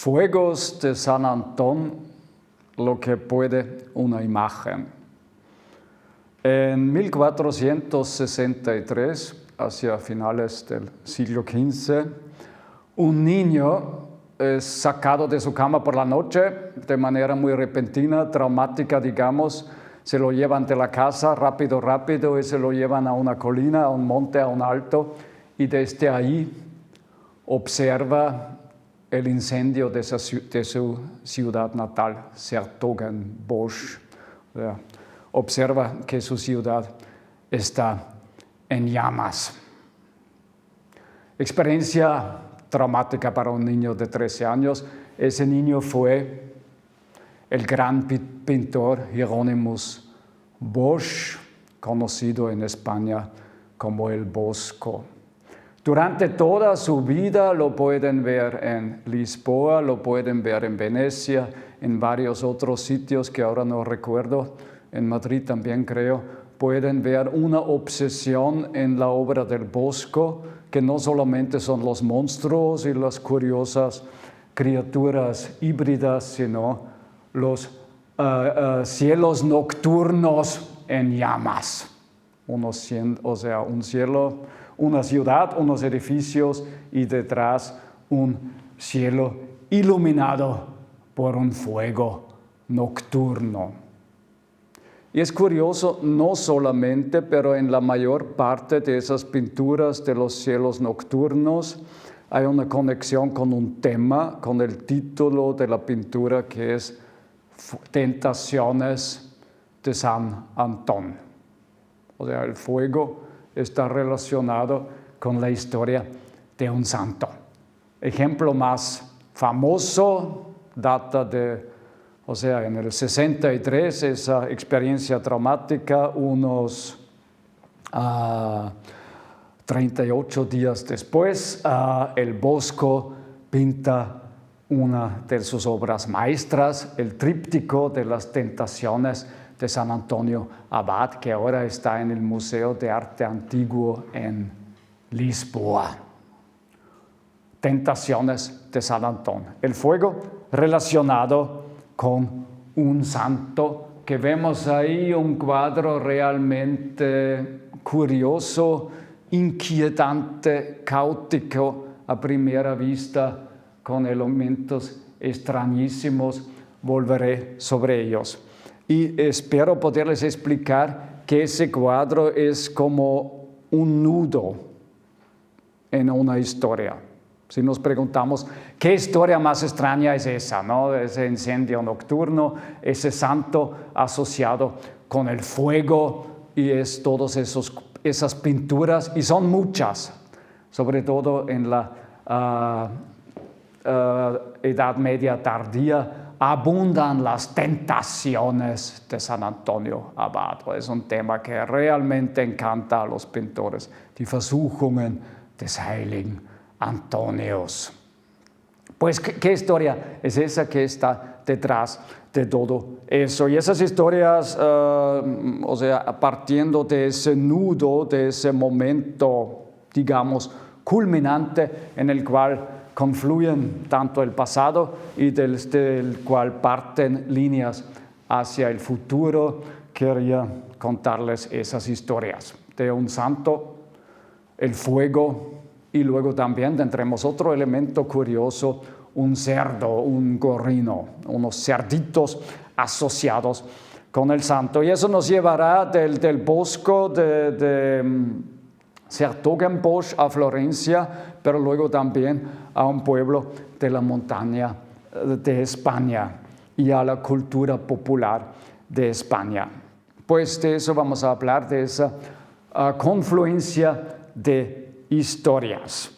Fuegos de San Antón, lo que puede una imagen. En 1463, hacia finales del siglo XV, un niño es sacado de su cama por la noche de manera muy repentina, traumática, digamos. Se lo llevan de la casa rápido, y se lo llevan a una colina, a un monte, a un alto, y desde ahí observa el incendio de su ciudad natal, 's-Hertogenbosch. Observa que su ciudad está en llamas. Experiencia traumática para un niño de 13 años. Ese niño fue el gran pintor Hieronymus Bosch, conocido en España como el Bosco. Durante toda su vida lo pueden ver en Lisboa, lo pueden ver en Venecia, en varios otros sitios que ahora no recuerdo, en Madrid también creo. Pueden ver una obsesión en la obra del Bosco, que no solamente son los monstruos y las curiosas criaturas híbridas, sino los cielos nocturnos en llamas. Un cielo, una ciudad, unos edificios y detrás un cielo iluminado por un fuego nocturno. Y es curioso, no solamente, pero en la mayor parte de esas pinturas de los cielos nocturnos hay una conexión con un tema, con el título de la pintura que es Tentaciones de San Antón. O sea, el fuego está relacionado con la historia de un santo. Ejemplo más famoso data en el 63, esa experiencia traumática, unos 38 días después, el Bosco pinta una de sus obras maestras, el tríptico de las Tentaciones de San Antonio Abad, que ahora está en el Museo de Arte Antiguo en Lisboa. Tentaciones de San Antón. El fuego relacionado con un santo, que vemos ahí un cuadro realmente curioso, inquietante, caótico a primera vista, con elementos extrañísimos. Volveré sobre ellos. Y espero poderles explicar que ese cuadro es como un nudo en una historia. Si nos preguntamos, ¿qué historia más extraña es esa, ¿no? Ese incendio nocturno, ese santo asociado con el fuego y es todas esas pinturas, y son muchas, sobre todo en la Edad Media tardía, abundan las tentaciones de San Antonio Abad. Es un tema que realmente encanta a los pintores, die Versuchungen des Heiligen Antonius. Pues, ¿qué historia es esa que está detrás de todo eso? Y esas historias, partiendo de ese nudo, de ese momento, digamos, culminante en el cual confluyen tanto el pasado y del cual parten líneas hacia el futuro, quería contarles esas historias de un santo, el fuego, y luego también tendremos otro elemento curioso, un cerdo, un gorrino, unos cerditos asociados con el santo. Y eso nos llevará del Bosco de 's-Hertogenbosch a Florencia, pero luego también a un pueblo de la montaña de España y a la cultura popular de España. Pues de eso vamos a hablar, de esa confluencia de historias.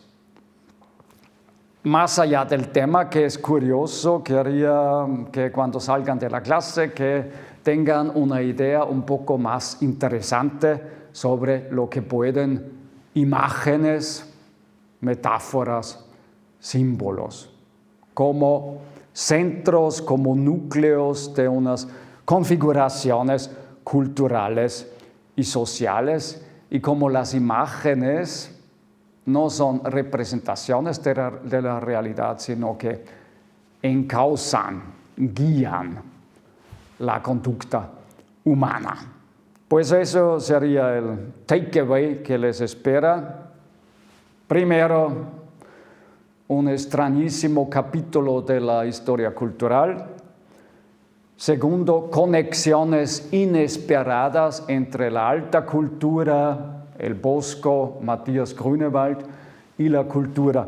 Más allá del tema, que es curioso, quería que cuando salgan de la clase que tengan una idea un poco más interesante sobre lo que pueden imágenes, metáforas, símbolos, como centros, como núcleos de unas configuraciones culturales y sociales, y como las imágenes no son representaciones de la realidad, sino que encausan, guían la conducta humana. Pues eso sería el takeaway que les espera. Primero, un extrañísimo capítulo de la historia cultural. Segundo, conexiones inesperadas entre la alta cultura, el Bosco, Matías Grünewald, y la cultura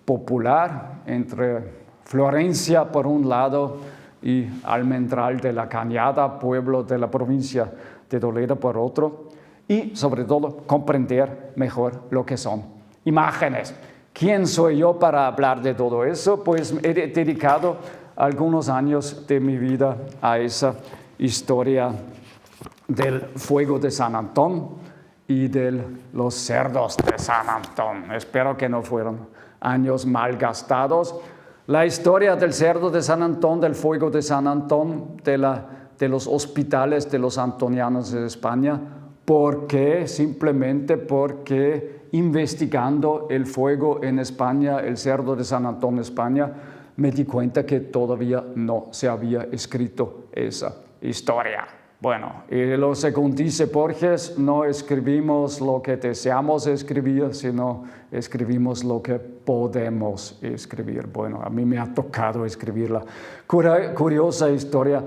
popular, entre Florencia por un lado y Almendral de la Cañada, pueblo de la provincia de Toledo por otro, y sobre todo comprender mejor lo que son imágenes. ¿Quién soy yo para hablar de todo eso? Pues he dedicado algunos años de mi vida a esa historia del fuego de San Antón y de los cerdos de San Antón. Espero que no fueron años mal gastados. La historia del cerdo de San Antón, del fuego de San Antón, de los hospitales de los antonianos de España. ¿Por qué? Simplemente porque investigando el fuego en España, el cerdo de San Antón en España, me di cuenta que todavía no se había escrito esa historia. Bueno, y lo según dice Borges, no escribimos lo que deseamos escribir, sino escribimos lo que podemos escribir. Bueno, a mí me ha tocado escribir la curiosa historia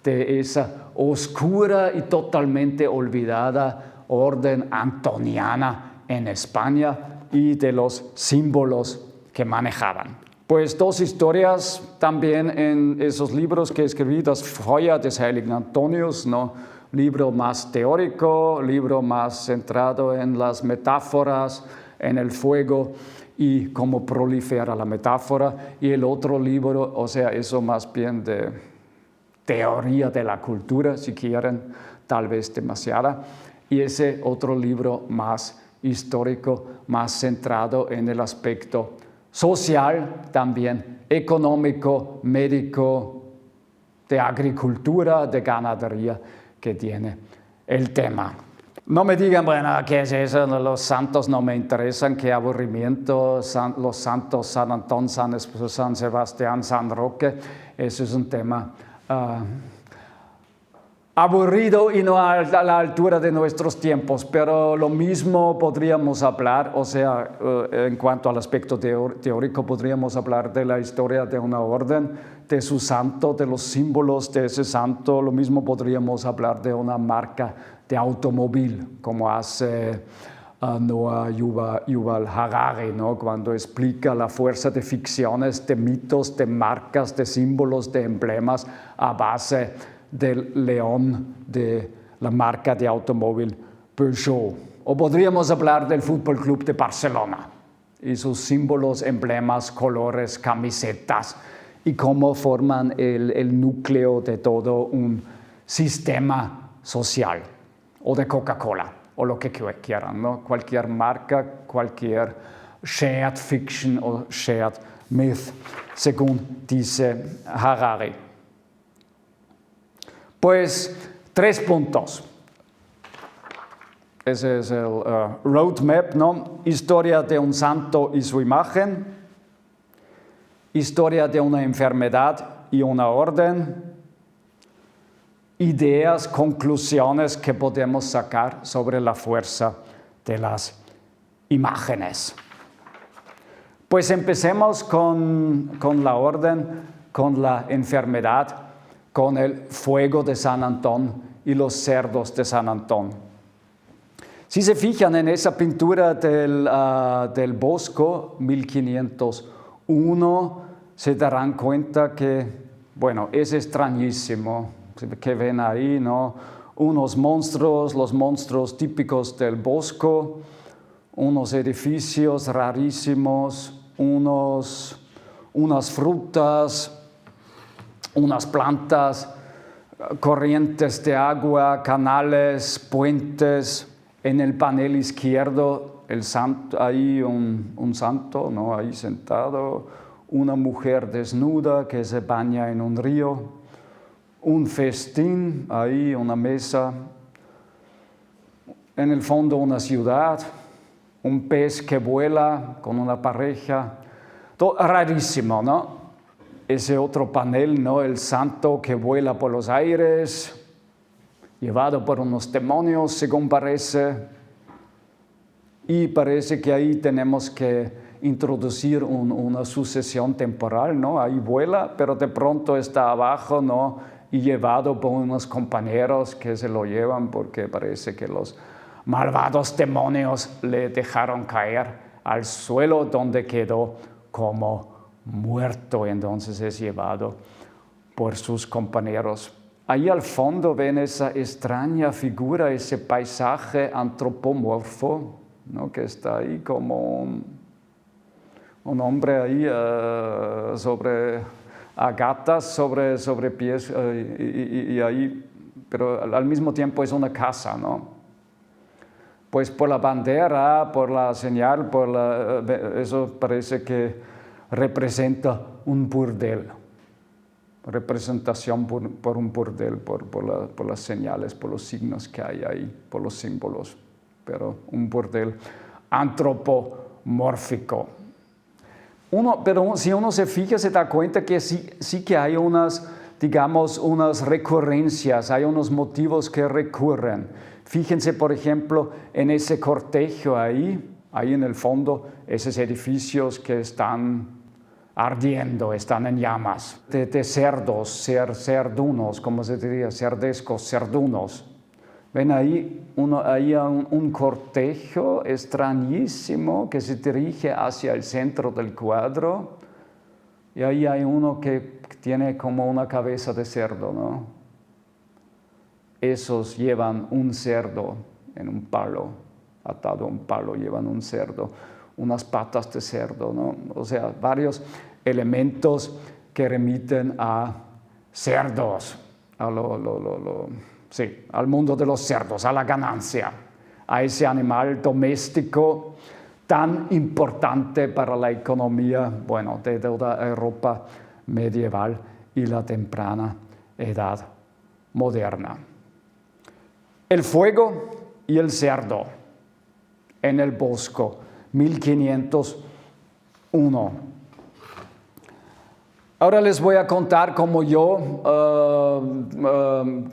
de esa oscura y totalmente olvidada orden antoniana en España y de los símbolos que manejaban. Pues dos historias también en esos libros que escribí, Das Feuer des Heiligen Antonius, ¿no? Libro más teórico, libro más centrado en las metáforas, en el fuego y cómo prolifera la metáfora, y el otro libro, o sea, eso más bien de teoría de la cultura, si quieren, tal vez demasiada, y ese otro libro más histórico, más centrado en el aspecto social, también económico, médico, de agricultura, de ganadería que tiene el tema. No me digan, bueno, ¿qué es eso? Los santos no me interesan, qué aburrimiento, los santos San Antón, San Sebastián, San Roque, eso es un tema aburrido y no a la altura de nuestros tiempos, pero lo mismo podríamos hablar, o sea, en cuanto al aspecto teórico, podríamos hablar de la historia de una orden, de su santo, de los símbolos de ese santo, lo mismo podríamos hablar de una marca de automóvil, como hace Noah Yuval Harari, ¿no? Cuando explica la fuerza de ficciones, de mitos, de marcas, de símbolos, de emblemas a base del león de la marca de automóvil Peugeot. O podríamos hablar del Fútbol Club de Barcelona y sus símbolos, emblemas, colores, camisetas y cómo forman el núcleo de todo un sistema social, o de Coca-Cola, o lo que quieran, ¿no? Cualquier marca, cualquier shared fiction o shared myth, según dice Harari. Pues 3 puntos. Ese es el roadmap, ¿no? Historia de un santo y su imagen, historia de una enfermedad y una orden, ideas, conclusiones que podemos sacar sobre la fuerza de las imágenes. Pues empecemos con la orden, con la enfermedad, con el fuego de San Antón y los cerdos de San Antón. Si se fijan en esa pintura del Bosco, 1501, se darán cuenta que, bueno, es extrañísimo, que ven ahí, ¿no? Unos monstruos, los monstruos típicos del Bosco, unos edificios rarísimos, unas frutas, unas plantas, corrientes de agua, canales, puentes. En el panel izquierdo, el santo, ahí un santo, ¿no? Ahí sentado, una mujer desnuda que se baña en un río, un festín, ahí una mesa, en el fondo una ciudad, un pez que vuela con una pareja, todo rarísimo, ¿no? ese otro panel, ¿no? El santo que vuela por los aires, llevado por unos demonios, según parece. Y parece que ahí tenemos que introducir una sucesión temporal, ¿no? Ahí vuela, pero de pronto está abajo, ¿no? Y llevado por unos compañeros que se lo llevan porque parece que los malvados demonios le dejaron caer al suelo, donde quedó como muerto. Entonces es llevado por sus compañeros. Ahí al fondo ven esa extraña figura, ese paisaje antropomorfo, ¿no? Que está ahí como un hombre ahí sobre gatas, sobre pies, y ahí, pero al mismo tiempo es una casa, ¿no? Pues por la bandera, por la señal, eso parece que representa un burdel, representación por un burdel, por las señales, por los signos que hay ahí, por los símbolos, pero un burdel antropomórfico. Pero si uno se fija, se da cuenta que sí que hay unas recurrencias, hay unos motivos que recurren. Fíjense, por ejemplo, en ese cortejo ahí en el fondo, esos edificios que están ardiendo, están en llamas, de cerdos, cerdunos, como se diría, cerdescos, cerdunos. Ven ahí un cortejo extrañísimo que se dirige hacia el centro del cuadro, y ahí hay uno que tiene como una cabeza de cerdo, ¿no? Esos llevan un cerdo en un palo, atado a un palo, llevan un cerdo, unas patas de cerdo, ¿no? O sea, varios elementos que remiten a cerdos, al mundo de los cerdos, a la ganancia, a ese animal doméstico tan importante para la economía, de toda Europa medieval y la temprana edad moderna. El fuego y el cerdo en el Bosco, 1501. Ahora les voy a contar cómo yo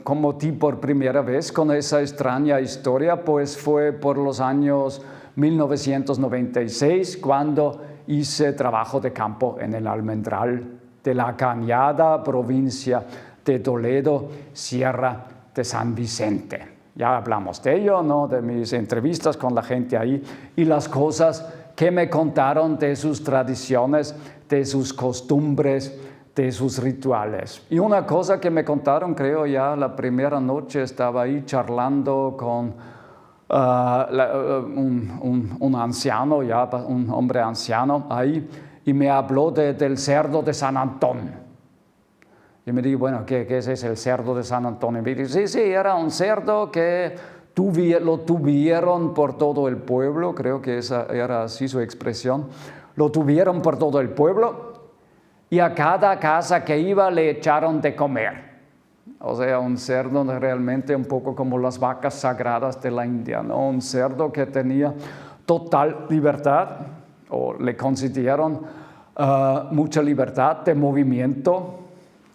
comotí por primera vez con esa extraña historia, pues fue por los años 1996 cuando hice trabajo de campo en el Almendral de la Cañada, provincia de Toledo, Sierra de San Vicente. Ya hablamos de ello, ¿no? De mis entrevistas con la gente ahí y las cosas que me contaron de sus tradiciones, de sus costumbres, de sus rituales. Y una cosa que me contaron, creo ya la primera noche estaba ahí charlando con un anciano, un hombre anciano ahí, y me habló del cerdo de San Antón. Y me dijo, bueno, ¿qué es el cerdo de San Antón? Y me dijo, sí, era un cerdo que lo tuvieron por todo el pueblo, creo que esa era así su expresión, lo tuvieron por todo el pueblo y a cada casa que iba le echaron de comer. O sea, un cerdo realmente un poco como las vacas sagradas de la India, ¿no? Un cerdo que tenía total libertad, o le concedieron mucha libertad de movimiento,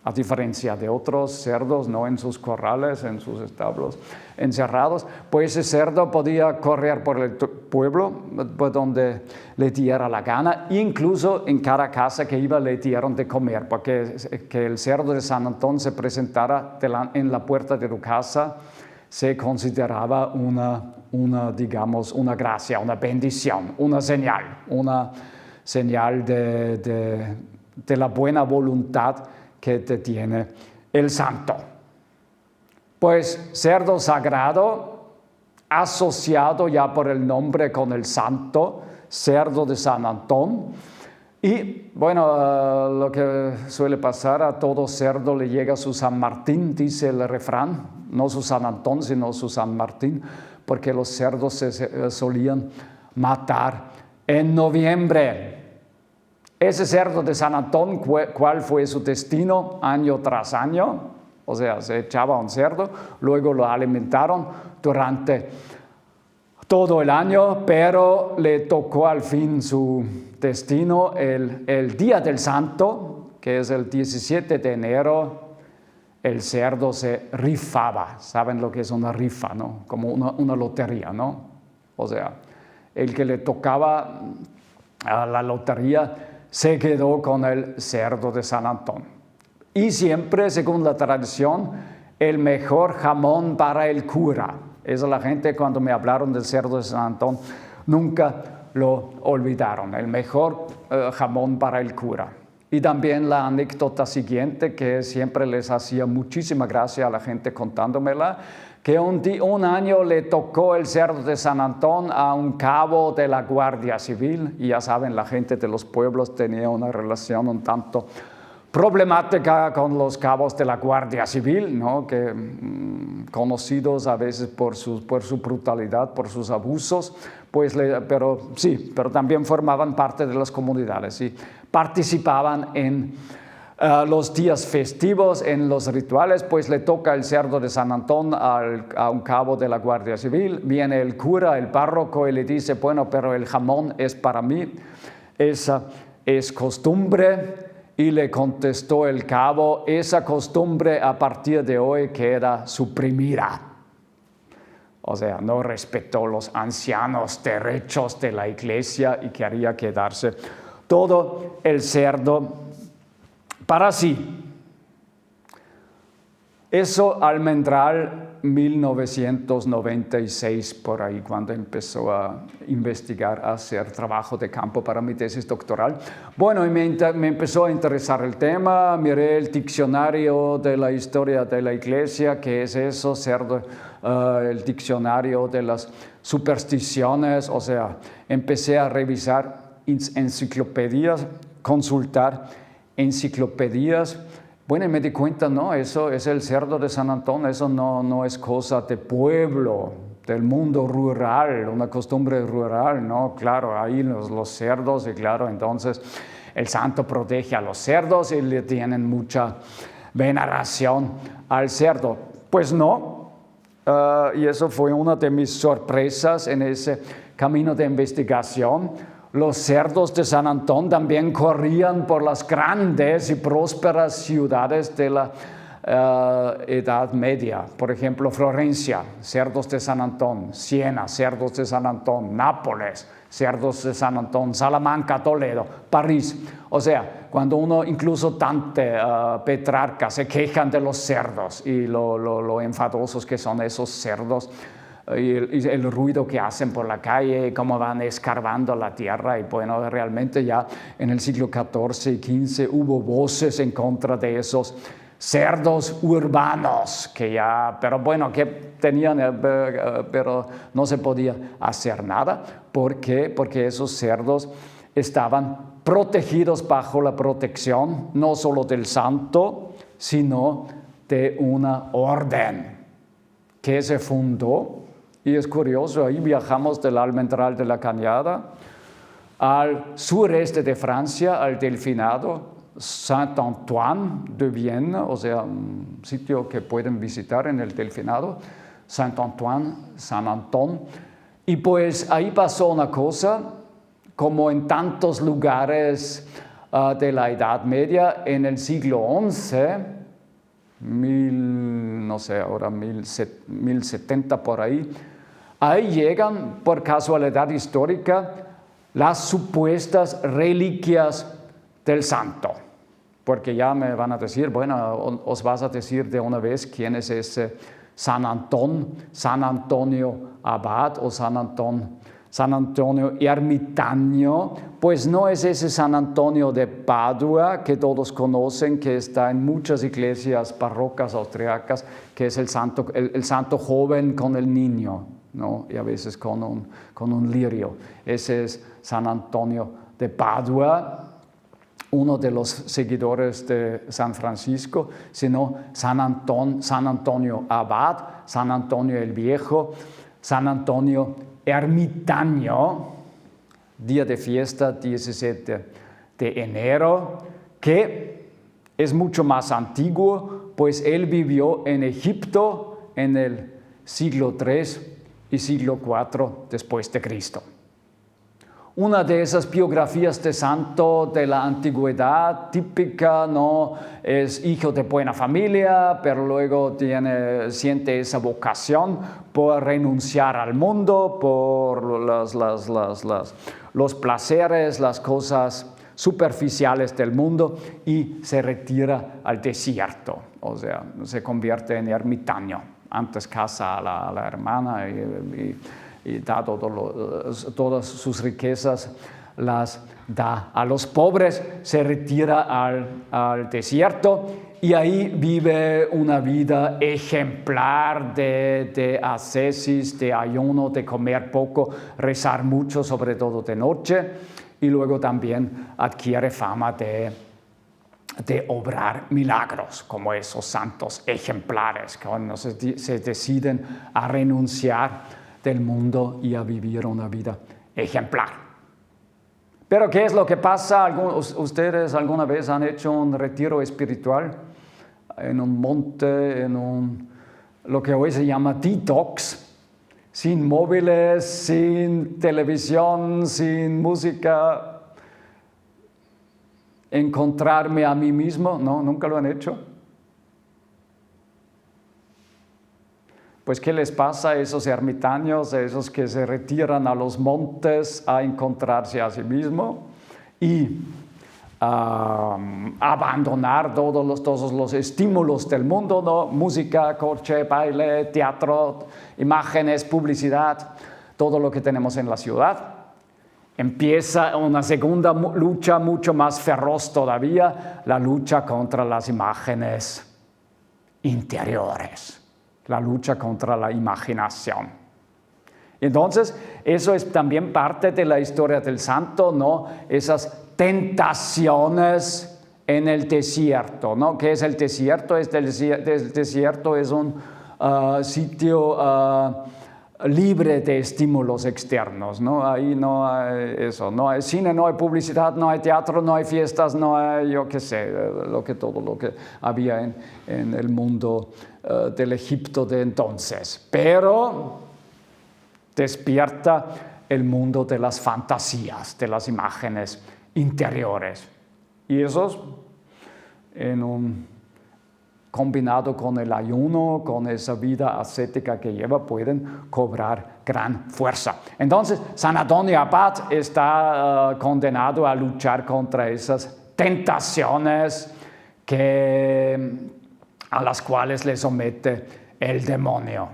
a diferencia de otros cerdos, no en sus corrales, en sus establos encerrados, pues ese cerdo podía correr por el pueblo, por donde le diera la gana, incluso en cada casa que iba le dieron de comer, porque que el cerdo de San Antón se presentara en la puerta de tu casa se consideraba una gracia, una bendición, una señal de la buena voluntad que te tiene el santo. Pues cerdo sagrado, asociado ya por el nombre con el santo, cerdo de San Antón. Y bueno, lo que suele pasar, a todo cerdo le llega su San Martín, dice el refrán, no su San Antón, sino su San Martín, porque los cerdos se solían matar en noviembre. Ese cerdo de San Antón, ¿cuál fue su destino año tras año? O sea, se echaba un cerdo, luego lo alimentaron durante todo el año, pero le tocó al fin su destino el día del santo, que es el 17 de enero, el cerdo se rifaba. ¿Saben lo que es una rifa, no? Como una lotería, ¿no? O sea, el que le tocaba a la lotería se quedó con el cerdo de San Antón. Y siempre, según la tradición, el mejor jamón para el cura. Eso la gente cuando me hablaron del cerdo de San Antón nunca lo olvidaron. El mejor jamón para el cura. Y también la anécdota siguiente, que siempre les hacía muchísima gracia a la gente contándomela, que un año le tocó el cerdo de San Antón a un cabo de la Guardia Civil. Y ya saben, la gente de los pueblos tenía una relación un tanto problemática con los cabos de la Guardia Civil, ¿no? Que, conocidos a veces por su brutalidad, por sus abusos, pues pero también formaban parte de las comunidades y participaban en los días festivos, en los rituales. Pues le toca el cerdo de San Antón a un cabo de la Guardia Civil. Viene el cura, el párroco, y le dice, bueno, pero el jamón es para mí, esa es costumbre. Y le contestó el cabo, esa costumbre a partir de hoy queda suprimida. O sea, no respetó los ancianos derechos de la iglesia y quería quedarse todo el cerdo para sí. Eso Almendral 1996, por ahí, cuando empezó a investigar, a hacer trabajo de campo para mi tesis doctoral. Bueno, y me empezó a interesar el tema, miré el diccionario de la historia de la iglesia, ¿qué es eso? Cerdo, el diccionario de las supersticiones, o sea, empecé a revisar enciclopedias, consultar enciclopedias. Bueno, y me di cuenta, no, eso es el cerdo de San Antón, eso no es cosa de pueblo, del mundo rural, una costumbre rural, ¿no? Claro, ahí los cerdos, y claro, entonces el santo protege a los cerdos y le tienen mucha veneración al cerdo. Pues no, y eso fue una de mis sorpresas en ese camino de investigación. Los cerdos de San Antón también corrían por las grandes y prósperas ciudades de la Edad Media. Por ejemplo, Florencia, cerdos de San Antón; Siena, cerdos de San Antón; Nápoles, cerdos de San Antón; Salamanca, Toledo, París. O sea, cuando uno, incluso Dante, Petrarca, se quejan de los cerdos y lo enfadosos que son esos cerdos, y el ruido que hacen por la calle, cómo van escarbando la tierra. Y bueno, realmente ya en el siglo XIV y XV hubo voces en contra de esos cerdos urbanos, pero bueno, que tenían, pero no se podía hacer nada. ¿Por qué? Porque esos cerdos estaban protegidos bajo la protección no solo del santo, sino de una orden que se fundó. Y es curioso, ahí viajamos del Almendral de la Cañada al sureste de Francia, al Delfinado, Saint-Antoine de Vienne, o sea, un sitio que pueden visitar en el Delfinado, Saint-Antoine, San Antón. Y pues ahí pasó una cosa, como en tantos lugares de la Edad Media, en el siglo XI, 1070 por ahí llegan por casualidad histórica las supuestas reliquias del santo. Porque ya me van a decir, bueno, os vas a decir de una vez quién es ese San Antón, San Antonio Abad o San Antonio Ermitaño. Pues no es ese San Antonio de Padua que todos conocen, que está en muchas iglesias barrocas austriacas, que es el santo joven con el niño, ¿no? Y a veces con un lirio. Ese es San Antonio de Padua, uno de los seguidores de San Francisco, sino San Antonio Abad, San Antonio el Viejo, San Antonio Ermitaño, día de fiesta 17 de enero, que es mucho más antiguo, pues él vivió en Egipto en el siglo III y siglo IV después de Cristo. Una de esas biografías de santo de la antigüedad típica, ¿no? Es hijo de buena familia, pero luego siente esa vocación por renunciar al mundo, por los placeres, las cosas superficiales del mundo y se retira al desierto, o sea, se convierte en ermitaño. Antes casa a la hermana y da todas sus riquezas, las da a los pobres, se retira al desierto y ahí vive una vida ejemplar de ascesis, de ayuno, de comer poco, rezar mucho, sobre todo de noche, y luego también adquiere fama de obrar milagros, como esos santos ejemplares que cuando se deciden a renunciar del mundo y a vivir una vida ejemplar. Pero ¿qué es lo que pasa? ¿Ustedes alguna vez han hecho un retiro espiritual en un monte, lo que hoy se llama detox, sin móviles, sin televisión, sin música? Encontrarme a mí mismo, ¿no? ¿Nunca lo han hecho? Pues, ¿qué les pasa a esos ermitaños, a esos que se retiran a los montes a encontrarse a sí mismo y abandonar todos los estímulos del mundo, ¿no? Música, coche, baile, teatro, imágenes, publicidad, todo lo que tenemos en la ciudad? Empieza una segunda lucha mucho más feroz todavía, la lucha contra las imágenes interiores, la lucha contra la imaginación. Entonces, eso es también parte de la historia del santo, ¿no? Esas tentaciones en el desierto, ¿no? ¿Qué es el desierto? El desierto es un sitio libre de estímulos externos, ¿no? Ahí no hay eso, no hay cine, no hay publicidad, no hay teatro, no hay fiestas, no hay, yo qué sé, todo lo que había en el mundo del Egipto de entonces. Pero despierta el mundo de las fantasías, de las imágenes interiores. Y esos, combinado con el ayuno, con esa vida ascética que lleva, pueden cobrar gran fuerza. Entonces, San Antonio Abad está condenado a luchar contra esas tentaciones a las cuales le somete el demonio.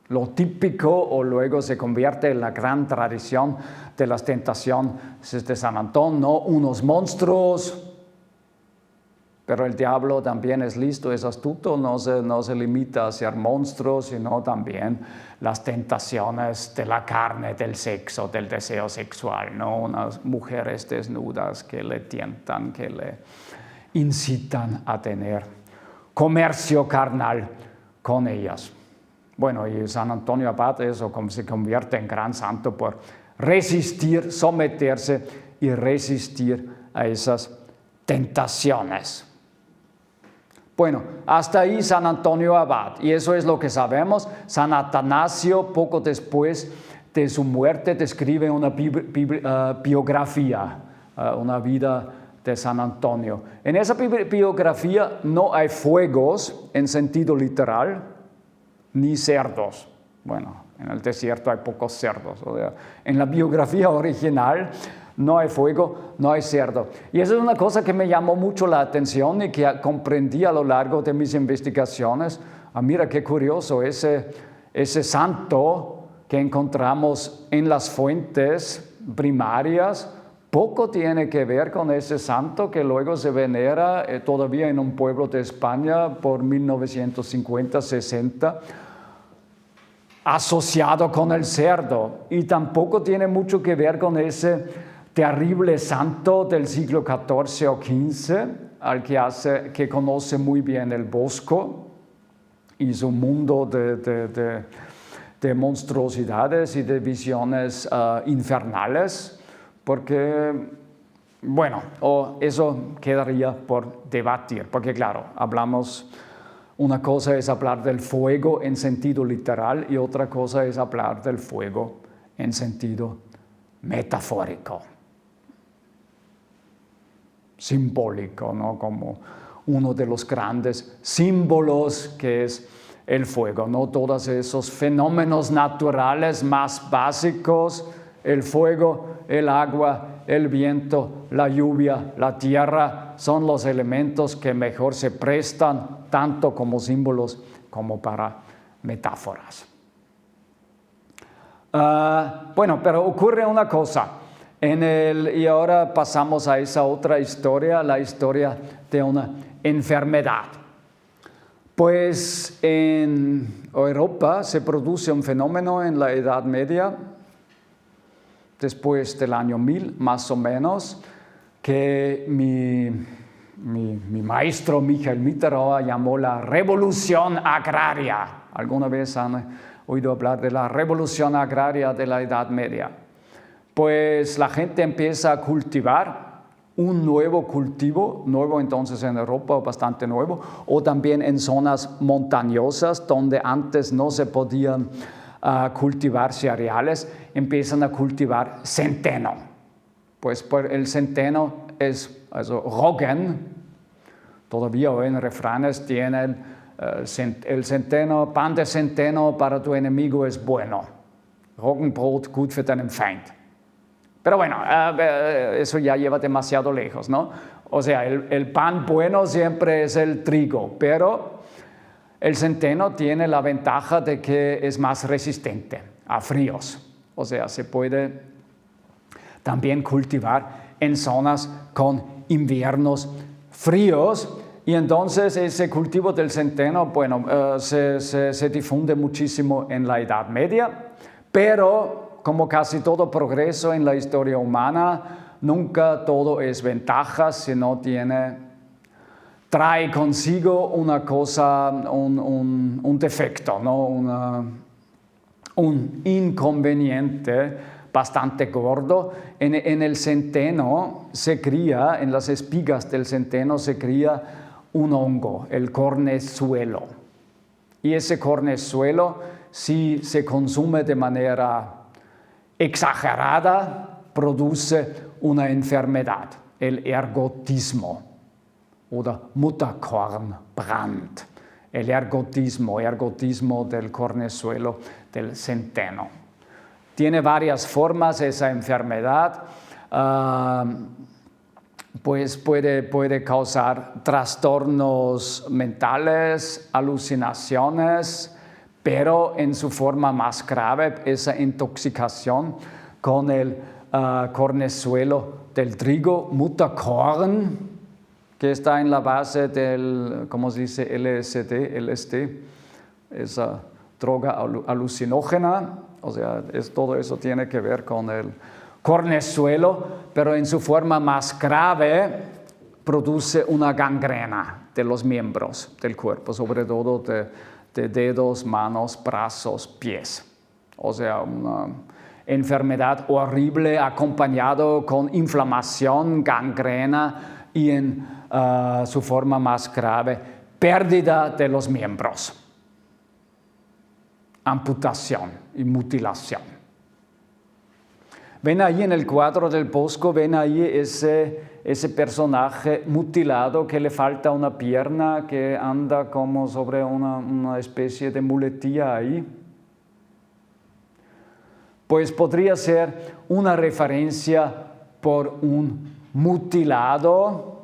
Lo típico, o luego se convierte en la gran tradición de las tentaciones de San Antón, ¿no? Unos monstruos. Pero el diablo también es listo, es astuto, no se limita a ser monstruos, sino también las tentaciones de la carne, del sexo, del deseo sexual, ¿no? Unas mujeres desnudas que le tientan, que le incitan a tener comercio carnal con ellas. Bueno, y San Antonio Abad se convierte en gran santo por resistir, someterse y resistir a esas tentaciones. Bueno, hasta ahí San Antonio Abad, y eso es lo que sabemos. San Atanasio, poco después de su muerte, describe una biografía, una vida de San Antonio. En esa biografía no hay fuegos en sentido literal, ni cerdos. Bueno, en el desierto hay pocos cerdos. O sea, en la biografía original no hay fuego, no hay cerdo. Y eso es una cosa que me llamó mucho la atención y que comprendí a lo largo de mis investigaciones. Mira qué curioso, ese santo que encontramos en las fuentes primarias, poco tiene que ver con ese santo que luego se venera todavía en un pueblo de España por 1950-60, asociado con el cerdo. Y tampoco tiene mucho que ver con ese terrible santo del siglo XIV o XV, que conoce muy bien el Bosco y su mundo de monstruosidades y de visiones infernales, porque, bueno, eso quedaría por debatir, porque claro, una cosa es hablar del fuego en sentido literal y otra cosa es hablar del fuego en sentido metafórico, simbólico, ¿no? Como uno de los grandes símbolos que es el fuego, ¿no? Todos esos fenómenos naturales más básicos, el fuego, el agua, el viento, la lluvia, la tierra, son los elementos que mejor se prestan tanto como símbolos como para metáforas. Bueno, pero ocurre una cosa, y ahora pasamos a esa otra historia, la historia de una enfermedad. Pues en Europa se produce un fenómeno en la Edad Media, después del año 1000 más o menos, que mi maestro Michael Mitterrand llamó la revolución agraria. ¿Alguna vez han oído hablar de la revolución agraria de la Edad Media? Pues la gente empieza a cultivar un nuevo cultivo, nuevo entonces en Europa, bastante nuevo, o también en zonas montañosas donde antes no se podían cultivar cereales, empiezan a cultivar centeno. Pues el centeno es Roggen, todavía hoy en refranes tienen el centeno, pan de centeno para tu enemigo es bueno, Roggenbrot gut für deinen Feind. Pero bueno, eso ya lleva demasiado lejos, ¿no? O sea, el pan bueno siempre es el trigo, pero el centeno tiene la ventaja de que es más resistente a fríos. O sea, se puede también cultivar en zonas con inviernos fríos. Y entonces ese cultivo del centeno, bueno, se difunde muchísimo en la Edad Media, pero como casi todo progreso en la historia humana, nunca todo es ventaja, sino trae consigo una cosa, un defecto, ¿no? Un inconveniente bastante gordo. En el centeno se cría, en las espigas del centeno se cría un hongo, el cornezuelo. Y ese cornezuelo, si se consume de manera exagerada, produce una enfermedad, el ergotismo oder Mutterkornbrand, el ergotismo del cornezuelo del centeno. Tiene varias formas esa enfermedad, pues puede causar trastornos mentales, alucinaciones, pero en su forma más grave, esa intoxicación con el cornezuelo del trigo, Mutterkorn, que está en la base del, ¿cómo se dice? LSD, esa droga alucinógena, o sea, todo eso tiene que ver con el cornezuelo, pero en su forma más grave produce una gangrena de los miembros del cuerpo, sobre todo de dedos, manos, brazos, pies. O sea, una enfermedad horrible acompañado con inflamación, gangrena y en su forma más grave, pérdida de los miembros, amputación y mutilación. Ven ahí en el cuadro del Bosco, ven ahí ese personaje mutilado que le falta una pierna, que anda como sobre una especie de muletilla ahí. Pues podría ser una referencia por un mutilado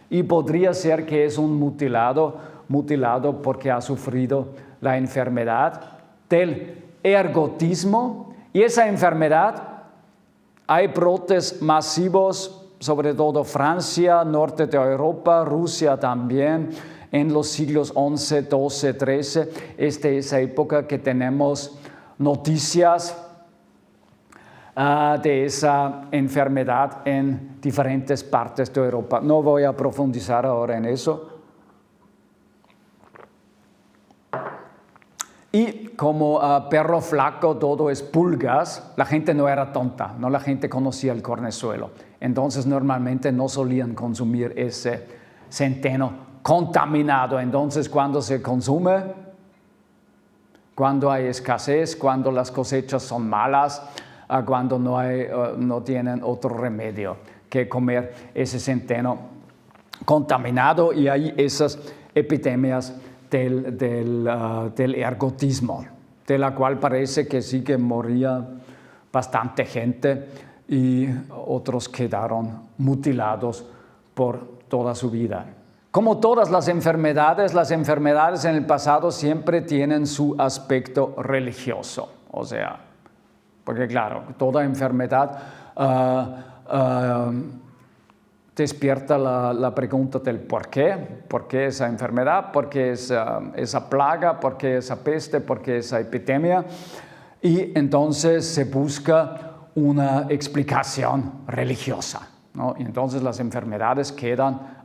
y podría ser que es un mutilado porque ha sufrido la enfermedad del ergotismo, y esa enfermedad hay brotes masivos, sobre todo Francia, norte de Europa, Rusia también, en los siglos XI, XII, XIII. Esta es esa época que tenemos noticias de esa enfermedad en diferentes partes de Europa. No voy a profundizar ahora en eso. Y como perro flaco todo es pulgas, la gente no era tonta, no, la gente conocía el cornezuelo. Entonces normalmente no solían consumir ese centeno contaminado. Entonces cuando se consume, cuando hay escasez, cuando las cosechas son malas, cuando no tienen otro remedio que comer ese centeno contaminado, y hay esas epidemias del ergotismo, de la cual parece que sí que moría bastante gente y otros quedaron mutilados por toda su vida. Como todas las enfermedades en el pasado siempre tienen su aspecto religioso, o sea, porque claro, toda enfermedad despierta la pregunta del por qué esa enfermedad, por qué esa plaga, por qué esa peste, por qué esa epidemia, y entonces se busca una explicación religiosa, ¿no? Y entonces las enfermedades quedan,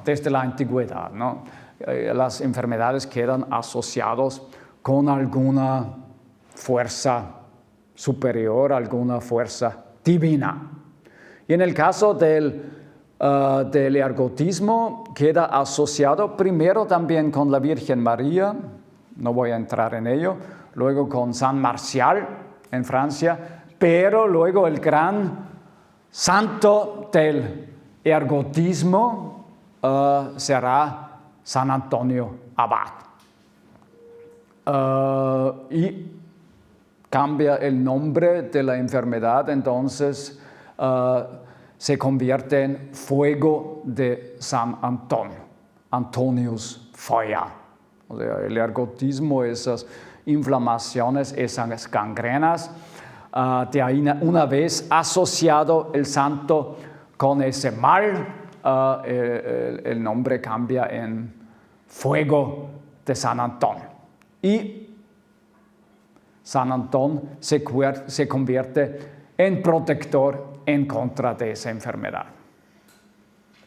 desde la antigüedad, ¿no? Las enfermedades quedan asociadas con alguna fuerza superior, alguna fuerza divina. Y en el caso del ergotismo queda asociado primero también con la Virgen María, no voy a entrar en ello, luego con San Marcial en Francia, pero luego el gran santo del ergotismo será San Antonio Abad. Y cambia el nombre de la enfermedad, entonces se convierte en fuego de San Antonio, Antonius Feuer. O sea, el ergotismo, esas inflamaciones, esas gangrenas, de ahí una vez asociado el santo con ese mal, el nombre cambia en fuego de San Antón. Y San Antón se convierte en protector en contra de esa enfermedad.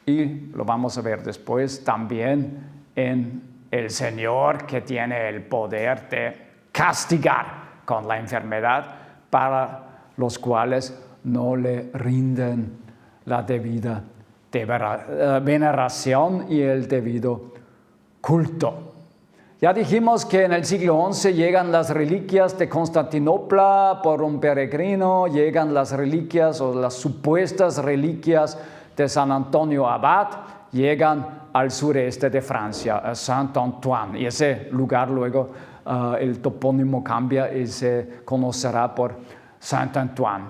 Y lo vamos a ver después también en el Señor, que tiene el poder de castigar con la enfermedad para los cuales no le rinden la debida veneración y el debido culto. Ya dijimos que en el siglo XI llegan las reliquias de Constantinopla por un peregrino, llegan las reliquias o las supuestas reliquias de San Antonio Abad, llegan al sureste de Francia, a Saint-Antoine, y ese lugar luego el topónimo cambia y se conocerá por Saint-Antoine.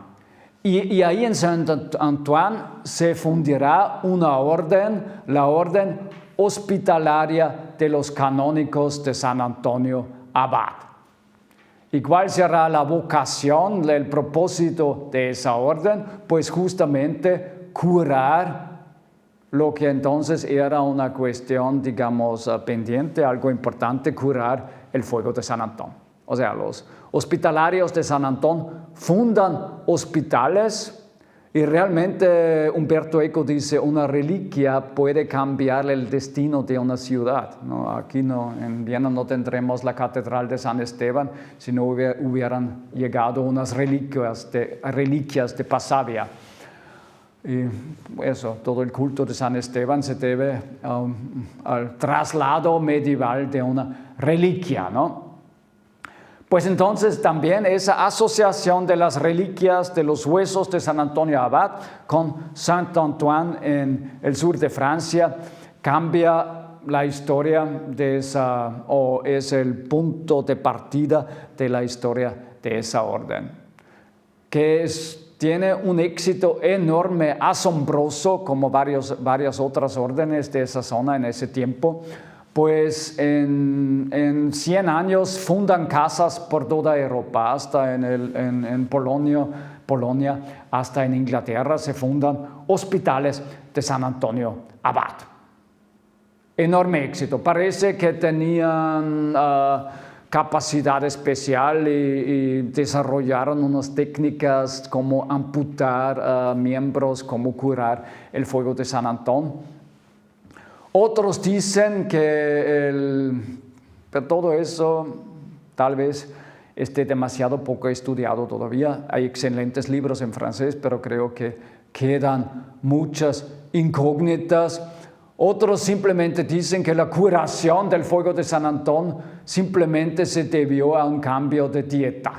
Y ahí en Saint-Antoine se fundirá una orden, la orden hospitalaria de los canónicos de San Antonio Abad. ¿Y cuál será la vocación, el propósito de esa orden? Pues justamente curar lo que entonces era una cuestión, digamos, pendiente, algo importante, curar el fuego de San Antón. O sea, los hospitalarios de San Antón fundan hospitales. Y realmente Umberto Eco dice, una reliquia puede cambiar el destino de una ciudad, ¿no? Aquí en Viena no tendremos la Catedral de San Esteban si no hubieran llegado unas reliquias de Passavia. Y eso, todo el culto de San Esteban se debe al traslado medieval de una reliquia, ¿no? Pues entonces también esa asociación de las reliquias de los huesos de San Antonio Abad con Saint-Antoine en el sur de Francia cambia la historia de esa, o es el punto de partida de la historia de esa orden, que tiene un éxito enorme, asombroso, como varias otras órdenes de esa zona en ese tiempo. Pues en 100 años fundan casas por toda Europa, hasta en Polonia, hasta en Inglaterra se fundan hospitales de San Antonio Abad. Enorme éxito, parece que tenían capacidad especial y desarrollaron unas técnicas como amputar miembros, como curar el fuego de San Antón. Otros dicen que todo eso tal vez esté demasiado poco estudiado todavía. Hay excelentes libros en francés, pero creo que quedan muchas incógnitas. Otros simplemente dicen que la curación del fuego de San Antón simplemente se debió a un cambio de dieta.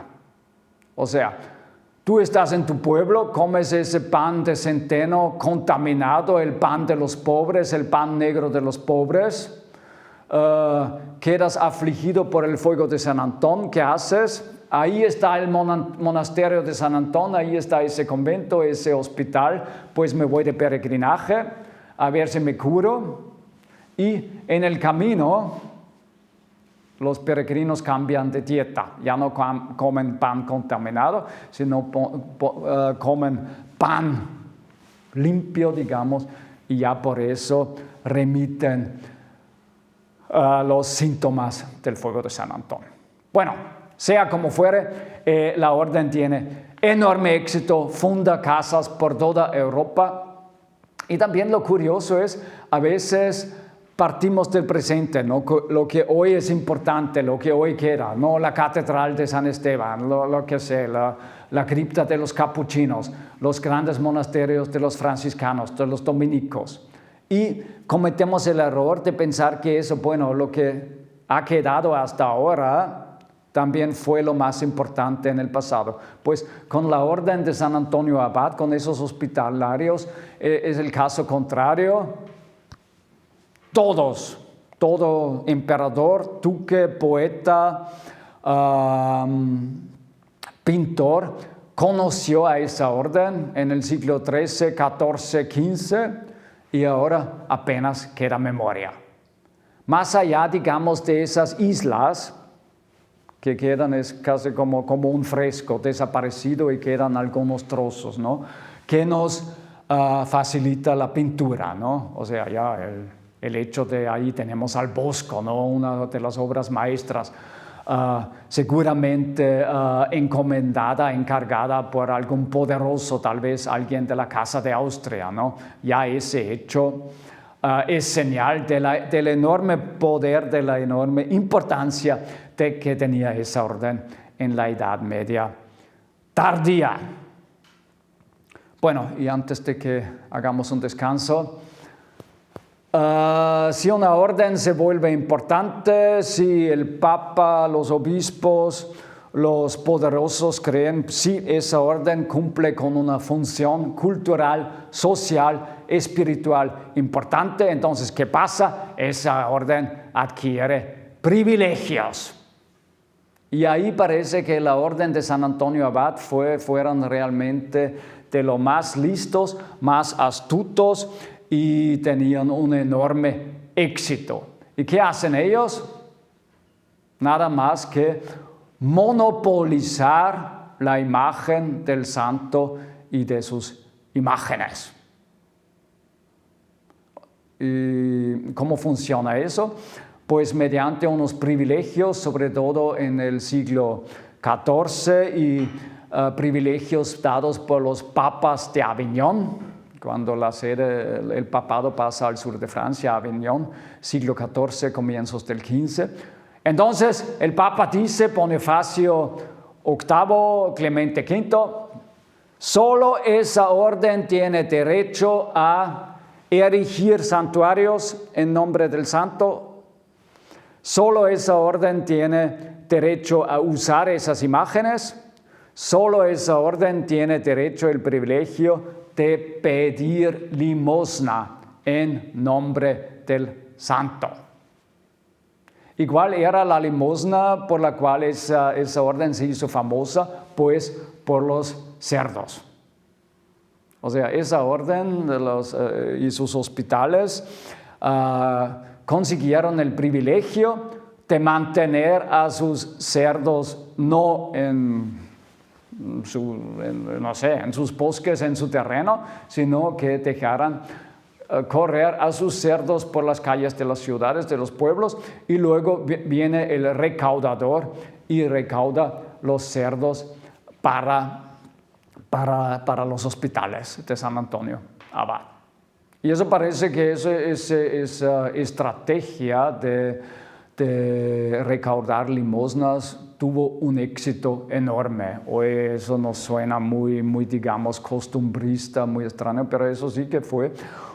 O sea, Tú estás en tu pueblo, comes ese pan de centeno contaminado, el pan de los pobres, el pan negro de los pobres. Quedas afligido por el fuego de San Antón. ¿Qué haces? Ahí está el monasterio de San Antón, ahí está ese convento, ese hospital. Pues me voy de peregrinaje a ver si me curo. Y en el camino los peregrinos cambian de dieta, ya no comen pan contaminado, sino comen pan limpio, digamos, y ya por eso remiten los síntomas del fuego de San Antón. Bueno, sea como fuere, la orden tiene enorme éxito, funda casas por toda Europa. Y también lo curioso es, a veces partimos del presente, ¿no? Lo que hoy es importante, lo que hoy queda, ¿no? La catedral de San Esteban, lo que sé, la cripta de los capuchinos, los grandes monasterios de los franciscanos, de los dominicos. Y cometemos el error de pensar que eso, bueno, lo que ha quedado hasta ahora también fue lo más importante en el pasado. Pues con la orden de San Antonio Abad, con esos hospitalarios, es el caso contrario. Todo emperador, duque, poeta, pintor, conoció a esa orden en el siglo XIII, XIV, XV y ahora apenas queda memoria. Más allá, digamos, de esas islas que quedan, es casi como un fresco desaparecido y quedan algunos trozos, ¿no? Que nos facilita la pintura, ¿no? O sea, ya el hecho de ahí tenemos al Bosco, ¿no? Una de las obras maestras, seguramente encomendada, encargada por algún poderoso, tal vez alguien de la Casa de Austria, ¿no? Ya ese hecho es señal del enorme poder, de la enorme importancia que tenía esa orden en la Edad Media tardía. Bueno, y antes de que hagamos un descanso, si una orden se vuelve importante, si el Papa, los obispos, los poderosos creen, si esa orden cumple con una función cultural, social, espiritual importante, entonces, ¿qué pasa? Esa orden adquiere privilegios. Y ahí parece que la orden de San Antonio Abad fueron realmente de lo más listos, más astutos, y tenían un enorme éxito. ¿Y qué hacen ellos? Nada más que monopolizar la imagen del santo y de sus imágenes. ¿Y cómo funciona eso? Pues mediante unos privilegios, sobre todo en el siglo XIV, y privilegios dados por los papas de Aviñón, cuando el papado pasa al sur de Francia, Aviñón, siglo XIV, comienzos del XV. Entonces, el Papa dice, Bonifacio VIII, Clemente V, solo esa orden tiene derecho a erigir santuarios en nombre del santo, solo esa orden tiene derecho a usar esas imágenes, solo esa orden tiene derecho, el privilegio de pedir limosna en nombre del santo. Igual era la limosna por la cual esa orden se hizo famosa, pues por los cerdos. O sea, esa orden y sus hospitales consiguieron el privilegio de mantener a sus cerdos no en sus bosques, en su terreno, sino que dejaran correr a sus cerdos por las calles de las ciudades, de los pueblos, y luego viene el recaudador y recauda los cerdos para los hospitales de San Antonio Abad. Y eso parece que esa estrategia de recaudar limosnas tuvo un éxito enorme. Hoy eso nos suena muy, digamos, costumbrista, muy extraño, pero eso sí que fue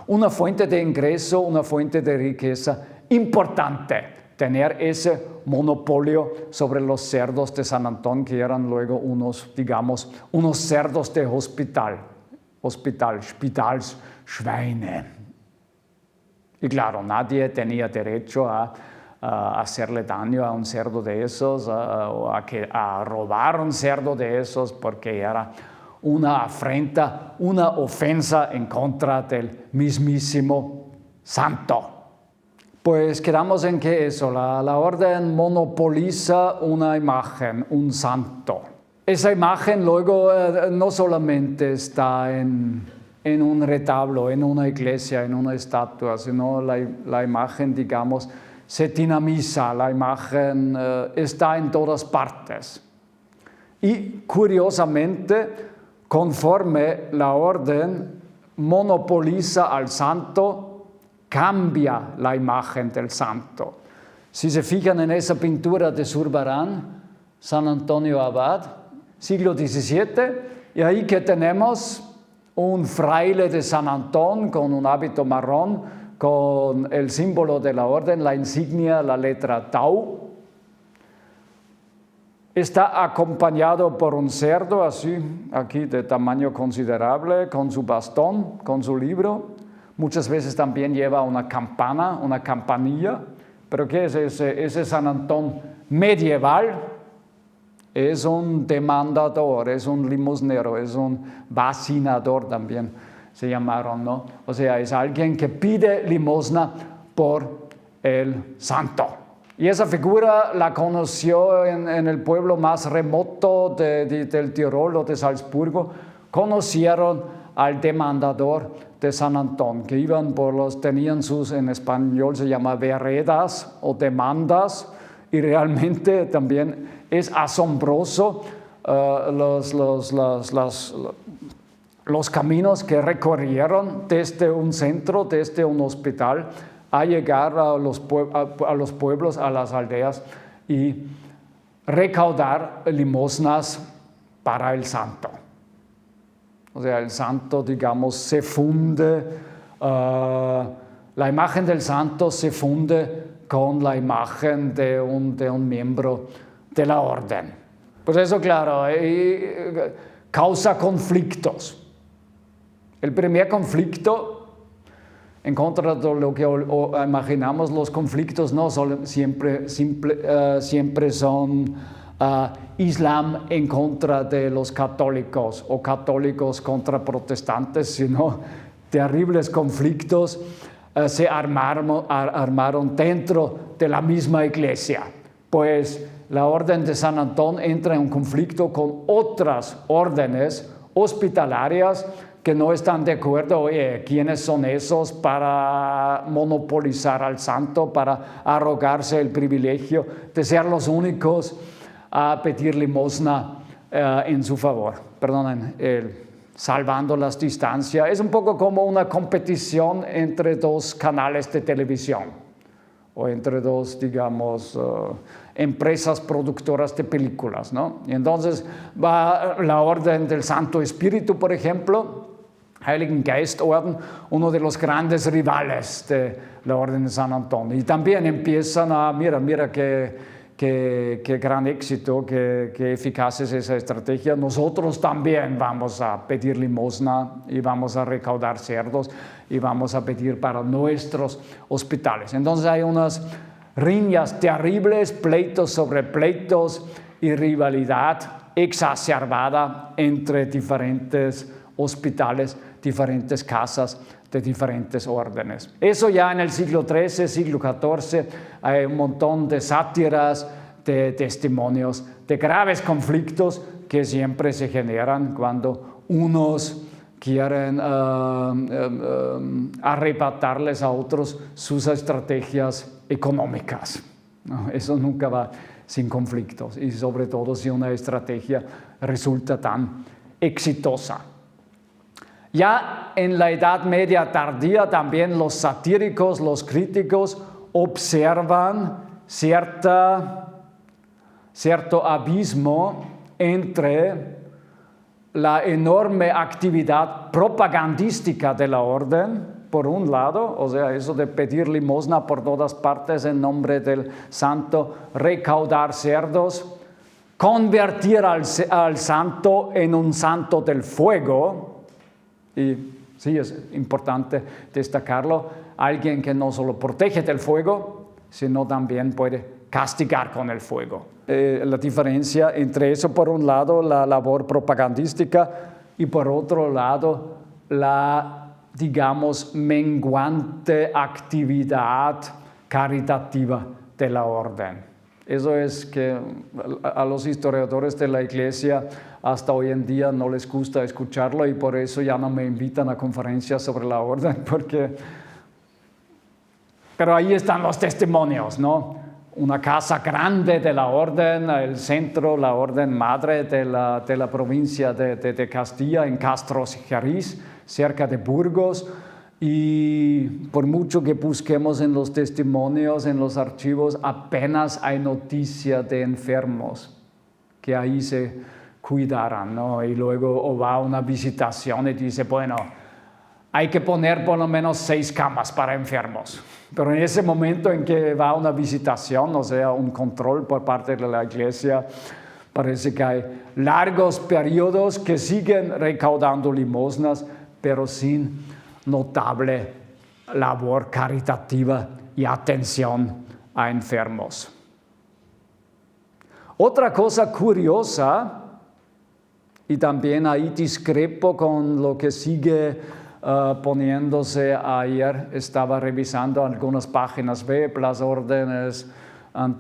una fuente de ingreso, una fuente de riqueza importante tener ese monopolio sobre los cerdos de San Antón, que eran luego unos cerdos de Spitalschweine. Y claro, nadie tenía derecho a hacerle daño a un cerdo de esos, o a robar un cerdo de esos, porque era una afrenta, una ofensa en contra del mismísimo santo. Pues quedamos en que eso, la orden monopoliza una imagen, un santo. Esa imagen luego no solamente está en un retablo, en una iglesia, en una estatua, sino la imagen, digamos, se dinamiza, la imagen está en todas partes. Y curiosamente, conforme la orden monopoliza al santo, cambia la imagen del santo. Si se fijan en esa pintura de Zurbarán, San Antonio Abad, siglo XVII, y ahí que tenemos un fraile de San Antón con un hábito marrón, con el símbolo de la orden, la insignia, la letra Tau. Está acompañado por un cerdo así, aquí de tamaño considerable, con su bastón, con su libro. Muchas veces también lleva una campana, una campanilla. ¿Pero qué es ese San Antón medieval? Es un demandador, es un limosnero, es un vacinador también se llamaron, ¿no? O sea, es alguien que pide limosna por el santo. Y esa figura la conoció en el pueblo más remoto del Tirol o de Salzburgo. Conocieron al demandador de San Antón, que iban tenían en español se llama veredas o demandas, y realmente también es asombroso los caminos que recorrieron desde un centro, desde un hospital, a llegar a los pueblos, a las aldeas y recaudar limosnas para el santo. O sea, el santo, digamos, se funde, la imagen del santo se funde con la imagen de un miembro de la orden. Pues eso, claro, causa conflictos. El primer conflicto, en contra de lo que imaginamos, los conflictos no siempre son Islam en contra de los católicos o católicos contra protestantes, sino terribles conflictos se armaron dentro de la misma iglesia. Pues la orden de San Antón entra en un conflicto con otras órdenes hospitalarias que no están de acuerdo. Oye, ¿quiénes son esos para monopolizar al santo, para arrogarse el privilegio de ser los únicos a pedir limosna en su favor? Perdonen, salvando las distancias. Es un poco como una competición entre dos canales de televisión o entre dos, digamos, empresas productoras de películas, ¿no? Y entonces va la Orden del Santo Espíritu, por ejemplo, Heiligen Geistorden, uno de los grandes rivales de la Orden de San Antón. Y también empiezan a, mira qué gran éxito, qué eficaz es esa estrategia. Nosotros también vamos a pedir limosna y vamos a recaudar cerdos y vamos a pedir para nuestros hospitales. Entonces hay unas riñas terribles, pleitos sobre pleitos y rivalidad exacerbada entre diferentes hospitales, diferentes casas de diferentes órdenes. Eso ya en el siglo XIII, siglo XIV, hay un montón de sátiras, de testimonios, de graves conflictos que siempre se generan cuando unos quieren arrebatarles a otros sus estrategias económicas. No, eso nunca va sin conflictos, y sobre todo si una estrategia resulta tan exitosa. Ya en la Edad Media tardía también los satíricos, los críticos observan cierto abismo entre la enorme actividad propagandística de la orden por un lado, o sea, eso de pedir limosna por todas partes en nombre del santo, recaudar cerdos, convertir al santo en un santo del fuego, y sí, es importante destacarlo, alguien que no solo protege del fuego, sino también puede castigar con el fuego. La diferencia entre eso, por un lado, la labor propagandística, y por otro lado, la, digamos, menguante actividad caritativa de la orden. Eso es que a los historiadores de la Iglesia hasta hoy en día no les gusta escucharlo y por eso ya no me invitan a conferencias sobre la orden, pero ahí están los testimonios, ¿no? Una casa grande de la orden, el centro, la orden madre de la provincia de Castilla, en Castro-Xeriz, cerca de Burgos. Y por mucho que busquemos en los testimonios, en los archivos, apenas hay noticia de enfermos que ahí se cuidaran, ¿no? Y luego o va a una visitación y dice, bueno, hay que poner por lo menos 6 camas para enfermos. Pero en ese momento en que va a una visitación, o sea, un control por parte de la Iglesia, parece que hay largos periodos que siguen recaudando limosnas, pero sin notable labor caritativa y atención a enfermos. Otra cosa curiosa, y también ahí discrepo con lo que sigue poniéndose ayer, estaba revisando algunas páginas web, las órdenes,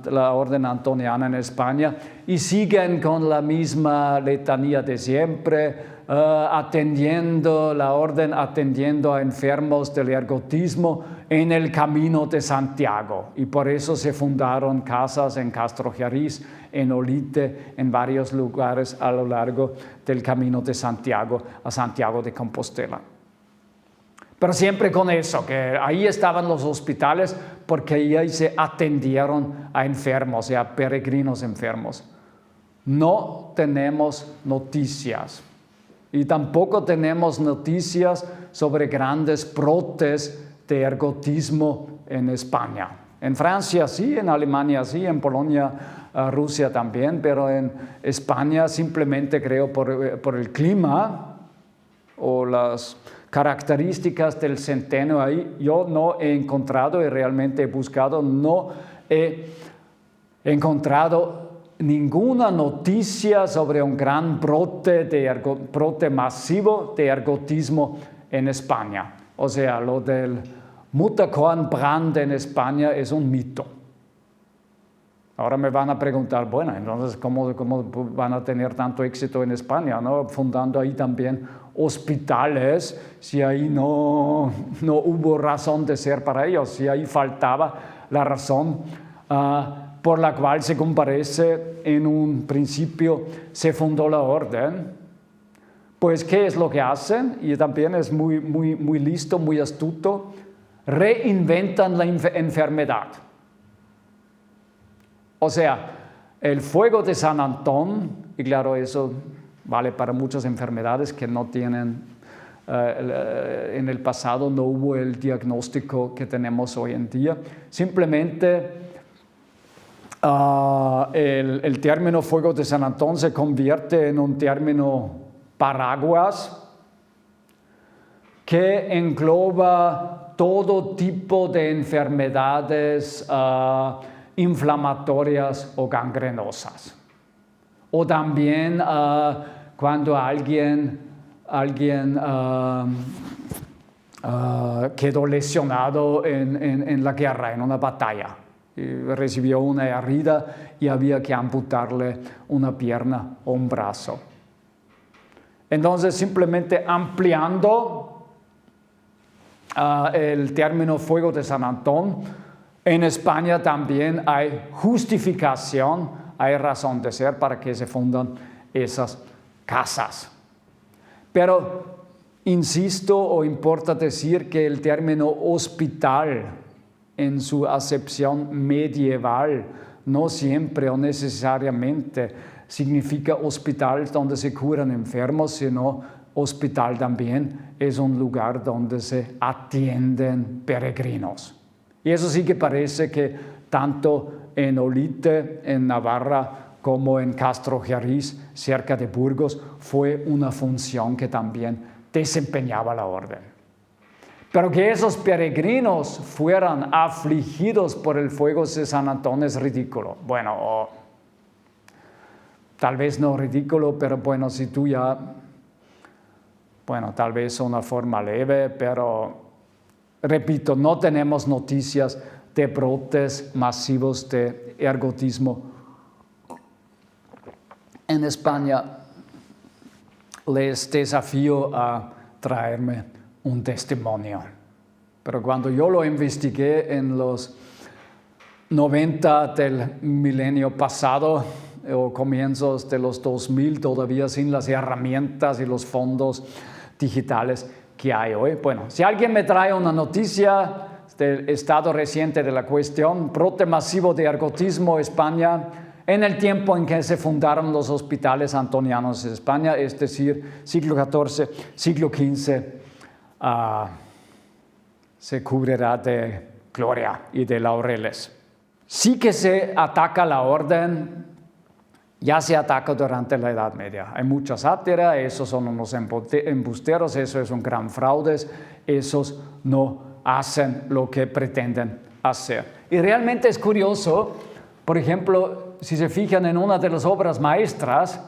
la orden antoniana en España, y siguen con la misma letanía de siempre, la orden atendiendo a enfermos del ergotismo en el Camino de Santiago. Y por eso se fundaron casas en Castro-Xeriz, en Olite, en varios lugares a lo largo del Camino de Santiago, a Santiago de Compostela. Pero siempre con eso, que ahí estaban los hospitales porque ahí se atendieron a enfermos y a peregrinos enfermos. No tenemos noticias. Y tampoco tenemos noticias sobre grandes brotes de ergotismo en España. En Francia sí, en Alemania sí, en Polonia, Rusia también, pero en España simplemente creo por el clima o las características del centeno ahí, yo no he encontrado y realmente he buscado, no he encontrado ninguna noticia sobre un gran brote masivo de ergotismo en España. O sea, lo del Mutterkornbrand en España es un mito. Ahora me van a preguntar, bueno, entonces, ¿cómo van a tener tanto éxito en España, ¿no? Fundando ahí también hospitales, si ahí no hubo razón de ser para ellos, si ahí faltaba la razón por la cual, según parece, en un principio se fundó la orden. Pues, ¿qué es lo que hacen? Y también es muy listo, muy astuto. Reinventan la enfermedad. O sea, el fuego de San Antón, y claro, eso vale para muchas enfermedades que no tienen, en el pasado no hubo el diagnóstico que tenemos hoy en día. Simplemente el término fuego de San Antón se convierte en un término paraguas que engloba todo tipo de enfermedades inflamatorias o gangrenosas. O también cuando alguien quedó lesionado en la guerra, en una batalla. Recibió una herida y había que amputarle una pierna o un brazo. Entonces, simplemente ampliando el término fuego de San Antón, en España también hay justificación, hay razón de ser para que se fundan esas casas. Pero insisto o importa decir que el término hospital en su acepción medieval no siempre o necesariamente significa hospital donde se curan enfermos, sino hospital también es un lugar donde se atienden peregrinos. Y eso sí que parece que tanto en Olite, en Navarra, como en Castrojeriz, cerca de Burgos, fue una función que también desempeñaba la orden. Pero que esos peregrinos fueran afligidos por el fuego de San Antón es ridículo. Bueno, tal vez no ridículo, pero bueno, si tú ya, bueno, tal vez una forma leve, pero repito, no tenemos noticias de brotes masivos de ergotismo en España. Les desafío a traerme un testimonio. Pero cuando yo lo investigué en los 90 del milenio pasado o comienzos de los 2000, todavía sin las herramientas y los fondos digitales que hay hoy. Bueno, si alguien me trae una noticia del estado reciente de la cuestión, brote masivo de ergotismo España, en el tiempo en que se fundaron los hospitales antonianos de España, es decir, siglo XIV, siglo XV, se cubrirá de gloria y de laureles. Sí que se ataca la orden, ya se ataca durante la Edad Media. Hay mucha sátira, esos son unos embusteros, eso es un gran fraude, esos no hacen lo que pretenden hacer. Y realmente es curioso, por ejemplo, si se fijan en una de las obras maestras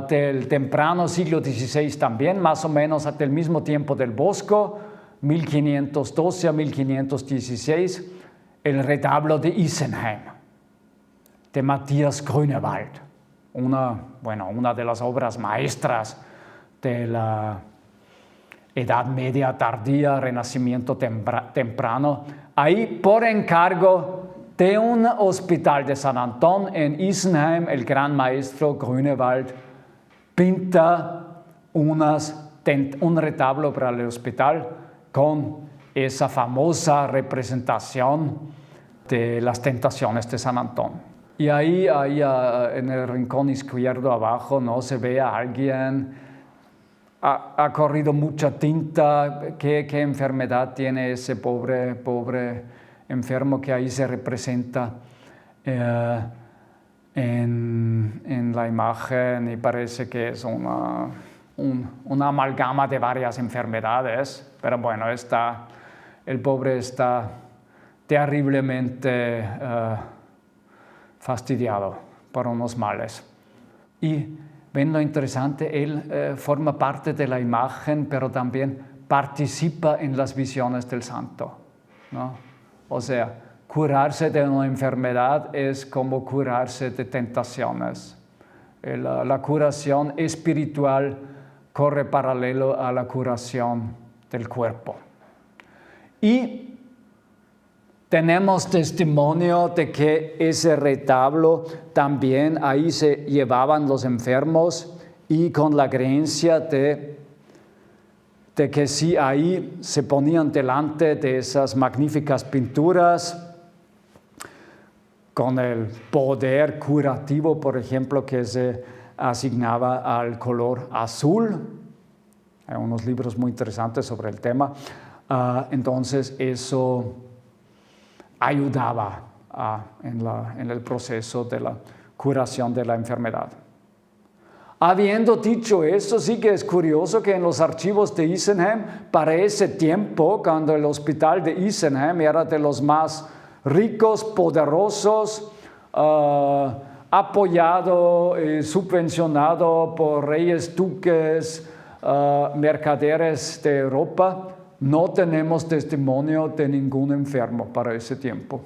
del temprano siglo XVI también, más o menos hasta el mismo tiempo del Bosco, 1512 a 1516, el retablo de Isenheim, de Matthias Grünewald, una de las obras maestras de la Edad Media tardía, Renacimiento temprano, ahí por encargo de un hospital de San Antón en Isenheim, el gran maestro Grünewald pinta un retablo para el hospital con esa famosa representación de las tentaciones de San Antón. Y ahí en el rincón izquierdo abajo, ¿no? Se ve a alguien, ha corrido mucha tinta, ¿qué enfermedad tiene ese pobre enfermo que ahí se representa en la imagen, y parece que es una amalgama de varias enfermedades, pero bueno, el pobre está terriblemente fastidiado por unos males. Y ven lo interesante, él forma parte de la imagen, pero también participa en las visiones del santo, ¿no? O sea, curarse de una enfermedad es como curarse de tentaciones. La curación espiritual corre paralelo a la curación del cuerpo. Y tenemos testimonio de que ese retablo también ahí se llevaban los enfermos, y con la creencia de que si ahí se ponían delante de esas magníficas pinturas con el poder curativo, por ejemplo, que se asignaba al color azul. Hay unos libros muy interesantes sobre el tema. Entonces eso ayudaba en el proceso de la curación de la enfermedad. Habiendo dicho eso, sí que es curioso que en los archivos de Isenheim, para ese tiempo, cuando el hospital de Isenheim era de los más ricos, poderosos, apoyado y subvencionado por reyes, duques, mercaderes de Europa, no tenemos testimonio de ningún enfermo para ese tiempo.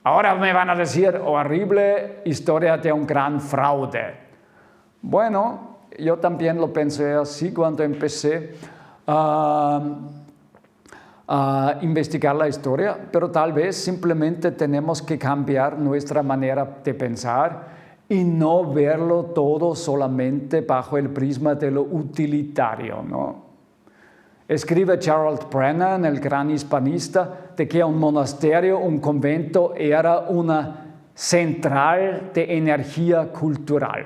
Ahora me van a decir, horrible historia de un gran fraude. Bueno, yo también lo pensé así cuando empecé a investigar la historia, pero tal vez simplemente tenemos que cambiar nuestra manera de pensar y no verlo todo solamente bajo el prisma de lo utilitario, ¿no? Escribe Gerald Brennan, el gran hispanista, de que un monasterio, un convento, era una central de energía cultural.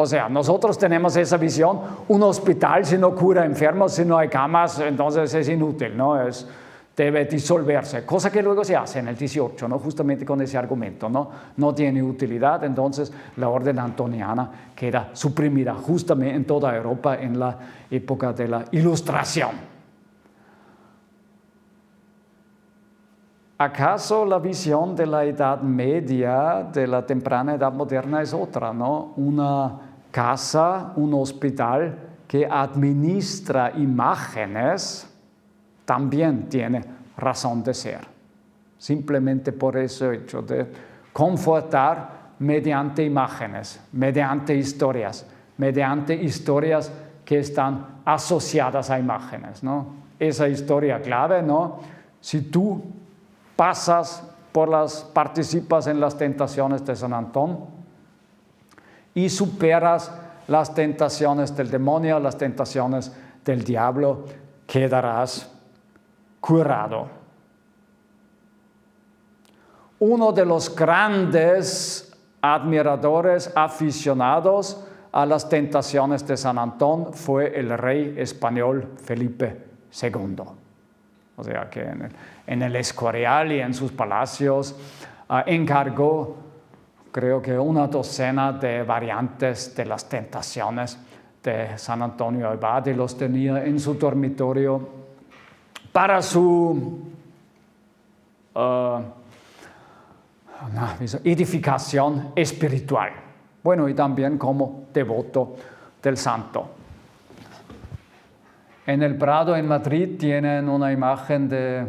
O sea, nosotros tenemos esa visión, un hospital si no cura enfermos, si no hay camas, entonces es inútil, ¿no? Debe disolverse, cosa que luego se hace en el 18, ¿no? Justamente con ese argumento, ¿no? No tiene utilidad, entonces la orden antoniana queda suprimida justamente en toda Europa en la época de la Ilustración. ¿Acaso la visión de la Edad Media, de la temprana Edad Moderna es otra, ¿no? Una casa, un hospital que administra imágenes también tiene razón de ser, simplemente por ese hecho de confortar mediante imágenes, mediante historias que están asociadas a imágenes, ¿no? Esa historia clave, ¿no? Si tú participas en las tentaciones de San Antón y superas las tentaciones del demonio, las tentaciones del diablo, quedarás curado. Uno de los grandes admiradores, aficionados a las tentaciones de San Antón fue el rey español Felipe II. O sea que en el Escorial y en sus palacios encargó, creo que una docena de variantes de las tentaciones de San Antonio Abad y los tenía en su dormitorio para su edificación espiritual. Bueno, y también como devoto del santo. En el Prado, en Madrid, tienen una imagen de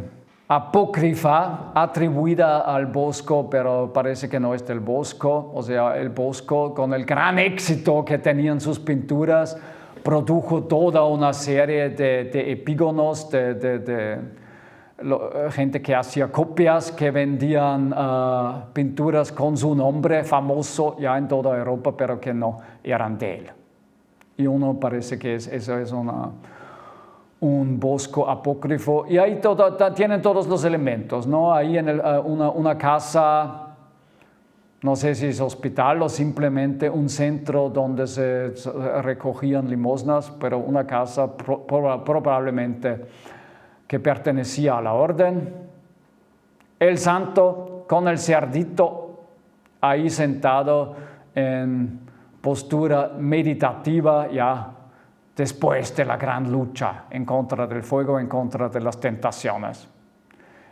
apócrifa atribuida al Bosco, pero parece que no es del Bosco. O sea, el Bosco, con el gran éxito que tenían sus pinturas, produjo toda una serie de epígonos, gente que hacía copias, que vendían pinturas con su nombre famoso ya en toda Europa, pero que no eran de él. Y uno parece que eso es un Bosco apócrifo. Y ahí tienen todos los elementos, ¿no? Ahí en una casa, no sé si es hospital o simplemente un centro donde se recogían limosnas, pero una casa probablemente que pertenecía a la orden. El santo con el cerdito ahí sentado en postura meditativa ya después de la gran lucha en contra del fuego, en contra de las tentaciones.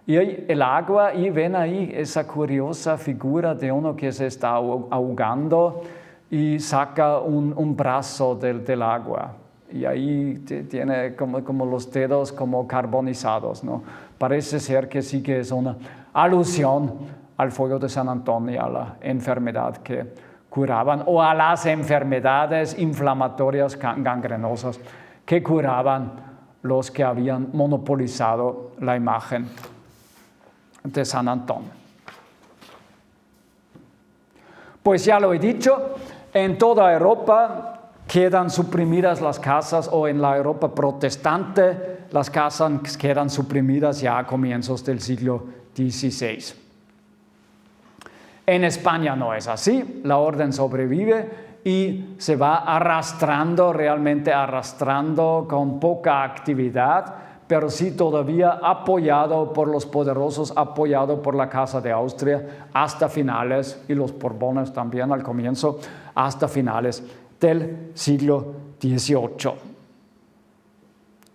Y el agua, y ven ahí esa curiosa figura de uno que se está ahogando y saca un brazo del agua. Y ahí tiene como los dedos como carbonizados, ¿no? Parece ser que sí que es una alusión al fuego de San Antón y a la enfermedad que curaban, o a las enfermedades inflamatorias gangrenosas que curaban los que habían monopolizado la imagen de San Antón. Pues ya lo he dicho, en toda Europa quedan suprimidas las casas, o en la Europa protestante las casas quedan suprimidas ya a comienzos del siglo XVI. En España no es así, la orden sobrevive y se va arrastrando, realmente arrastrando con poca actividad, pero sí todavía apoyado por los poderosos, apoyado por la Casa de Austria hasta finales, y los Borbones también al comienzo, hasta finales del siglo XVIII.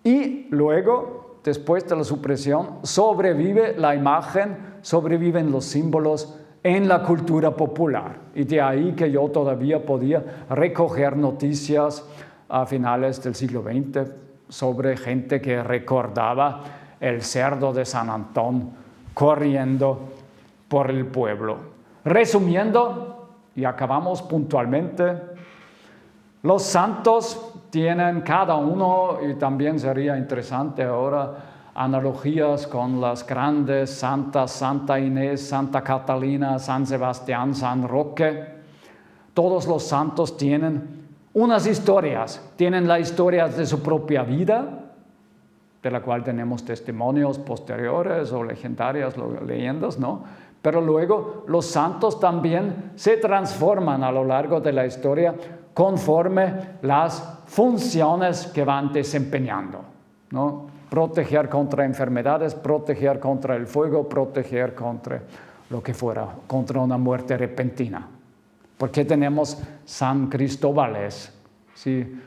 Y luego, después de la supresión, sobrevive la imagen, sobreviven los símbolos en la cultura popular. Y de ahí que yo todavía podía recoger noticias a finales del siglo XX sobre gente que recordaba el cerdo de San Antón corriendo por el pueblo. Resumiendo, y acabamos puntualmente, los santos tienen cada uno, y también sería interesante ahora, analogías con las grandes santas, Santa Inés, Santa Catalina, San Sebastián, San Roque. Todos los santos tienen unas historias, tienen la historia de su propia vida, de la cual tenemos testimonios posteriores o legendarias leyendas, ¿no? Pero luego los santos también se transforman a lo largo de la historia conforme las funciones que van desempeñando, ¿no? Proteger contra enfermedades, proteger contra el fuego, proteger contra lo que fuera, contra una muerte repentina. ¿Por qué tenemos San Cristóbales? Si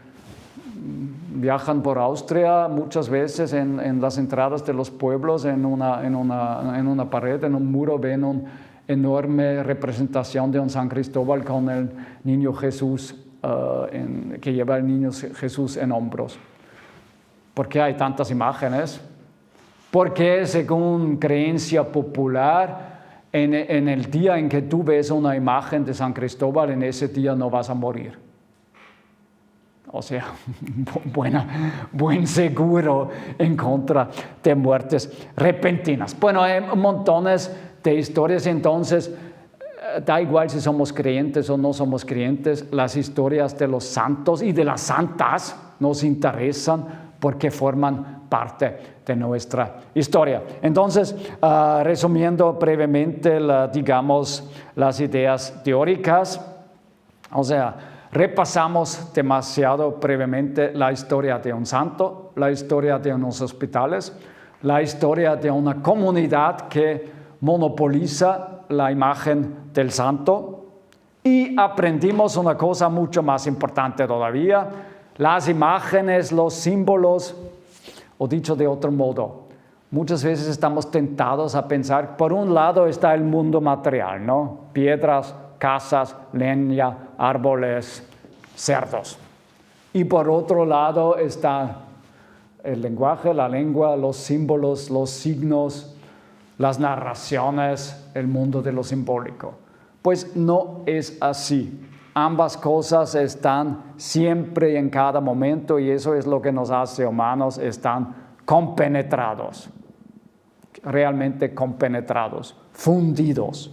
viajan por Austria, muchas veces en las entradas de los pueblos, en una pared, en un muro, ven una enorme representación de un San Cristóbal con el niño Jesús, que lleva el niño Jesús en hombros. ¿Por qué hay tantas imágenes? Porque según creencia popular, en el día en que tú ves una imagen de San Cristóbal, en ese día no vas a morir. O sea, buen seguro en contra de muertes repentinas. Bueno, hay montones de historias, entonces da igual si somos creyentes o no somos creyentes, las historias de los santos y de las santas nos interesan porque forman parte de nuestra historia. Entonces, resumiendo brevemente, digamos, las ideas teóricas, o sea, repasamos demasiado brevemente la historia de un santo, la historia de unos hospitales, la historia de una comunidad que monopoliza la imagen del santo, y aprendimos una cosa mucho más importante todavía: las imágenes, los símbolos, o dicho de otro modo, muchas veces estamos tentados a pensar, por un lado está el mundo material, ¿no? Piedras, casas, leña, árboles, cerdos. Y por otro lado está el lenguaje, la lengua, los símbolos, los signos, las narraciones, el mundo de lo simbólico. Pues no es así. Ambas cosas están siempre y en cada momento, y eso es lo que nos hace humanos, están compenetrados, realmente compenetrados, fundidos.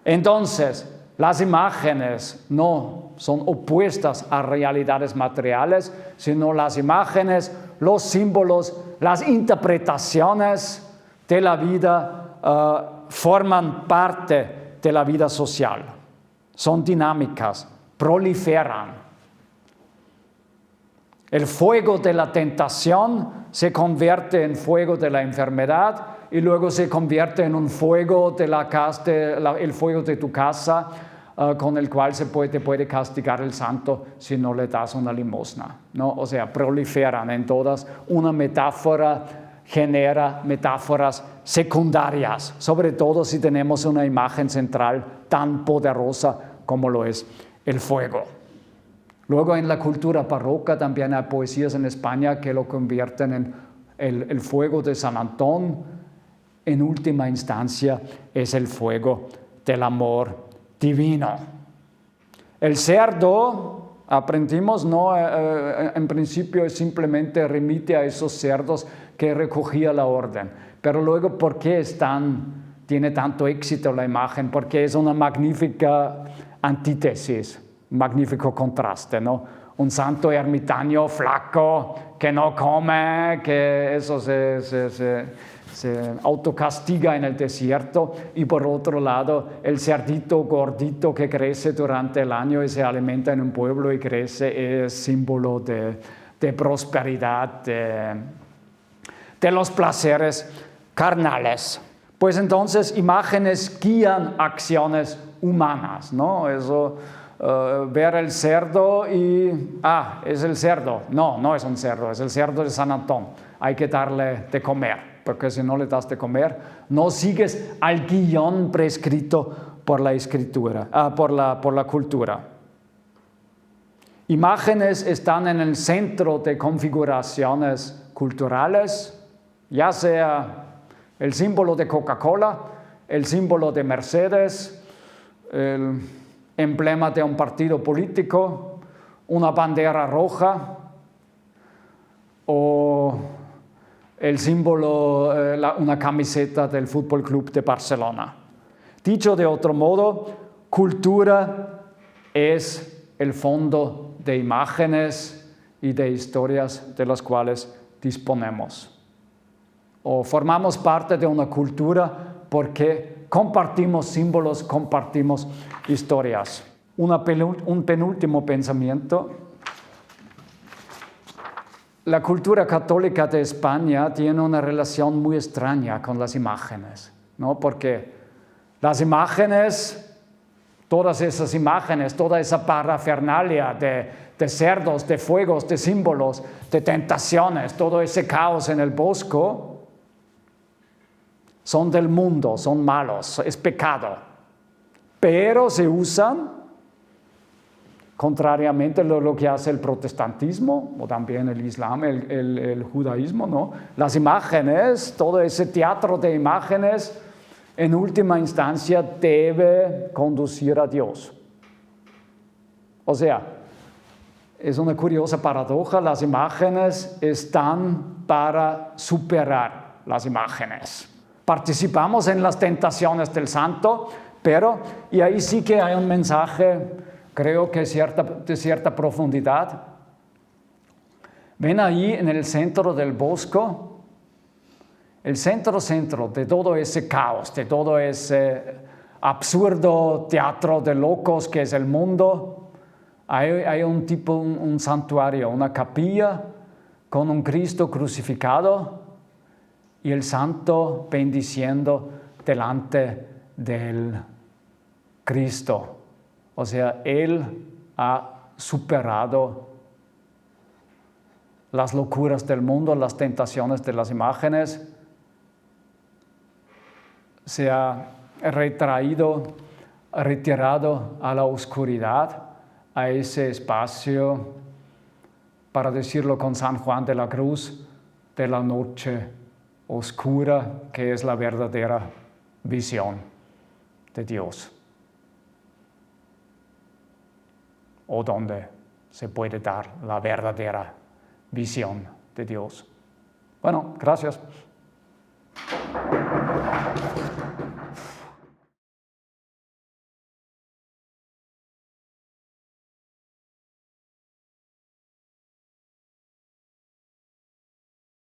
Entonces, las imágenes no son opuestas a realidades materiales, sino las imágenes, los símbolos, las interpretaciones de la vida forman parte de la vida social. Son dinámicas, proliferan. El fuego de la tentación se convierte en fuego de la enfermedad y luego se convierte en un fuego de el fuego de tu casa, con el cual te puede castigar el santo si no le das una limosna, ¿no? O sea, proliferan en todas. Una metáfora genera metáforas secundarias, sobre todo si tenemos una imagen central tan poderosa como lo es el fuego. Luego, en la cultura barroca también hay poesías en España que lo convierten en el fuego de San Antón. En última instancia es el fuego del amor divino. El cerdo, aprendimos, no, en principio simplemente remite a esos cerdos que recogía la orden. Pero luego, ¿por qué tiene tanto éxito la imagen? Porque es una magnífica antítesis, un magnífico contraste, ¿no? Un santo ermitaño flaco que no come, que eso se autocastiga en el desierto, y por otro lado el cerdito gordito que crece durante el año y se alimenta en un pueblo y crece, es símbolo de prosperidad, de los placeres carnales. Pues entonces imágenes guían acciones humanas, ¿no? Eso, ver el cerdo y, es el cerdo. No es un cerdo, es el cerdo de San Antón. Hay que darle de comer, porque si no le das de comer, no sigues al guión prescrito por la escritura, por la cultura. Imágenes están en el centro de configuraciones culturales, ya sea el símbolo de Coca-Cola, el símbolo de Mercedes, el emblema de un partido político, una bandera roja o el símbolo, una camiseta del Fútbol Club de Barcelona. Dicho de otro modo, cultura es el fondo de imágenes y de historias de las cuales disponemos. O formamos parte de una cultura porque compartimos símbolos, compartimos historias. Un penúltimo pensamiento. La cultura católica de España tiene una relación muy extraña con las imágenes, ¿no? Porque las imágenes, todas esas imágenes, toda esa parafernalia de cerdos, de fuegos, de símbolos, de tentaciones, todo ese caos en el bosco, son del mundo, son malos, es pecado. Pero se usan, contrariamente a lo que hace el protestantismo, o también el islam, el judaísmo, ¿no? Las imágenes, todo ese teatro de imágenes, en última instancia debe conducir a Dios. O sea, es una curiosa paradoja, las imágenes están para superar las imágenes. Participamos en las tentaciones del santo, pero, y ahí sí que hay un mensaje, creo que de cierta profundidad. Ven ahí en el centro del bosco, el centro de todo ese caos, de todo ese absurdo teatro de locos que es el mundo, hay un santuario, una capilla con un Cristo crucificado y el santo bendiciendo delante del Cristo. O sea, Él ha superado las locuras del mundo, las tentaciones de las imágenes, se ha retirado a la oscuridad, a ese espacio, para decirlo con San Juan de la Cruz, de la noche oscura, que es la verdadera visión de Dios. O donde se puede dar la verdadera visión de Dios. Bueno, gracias.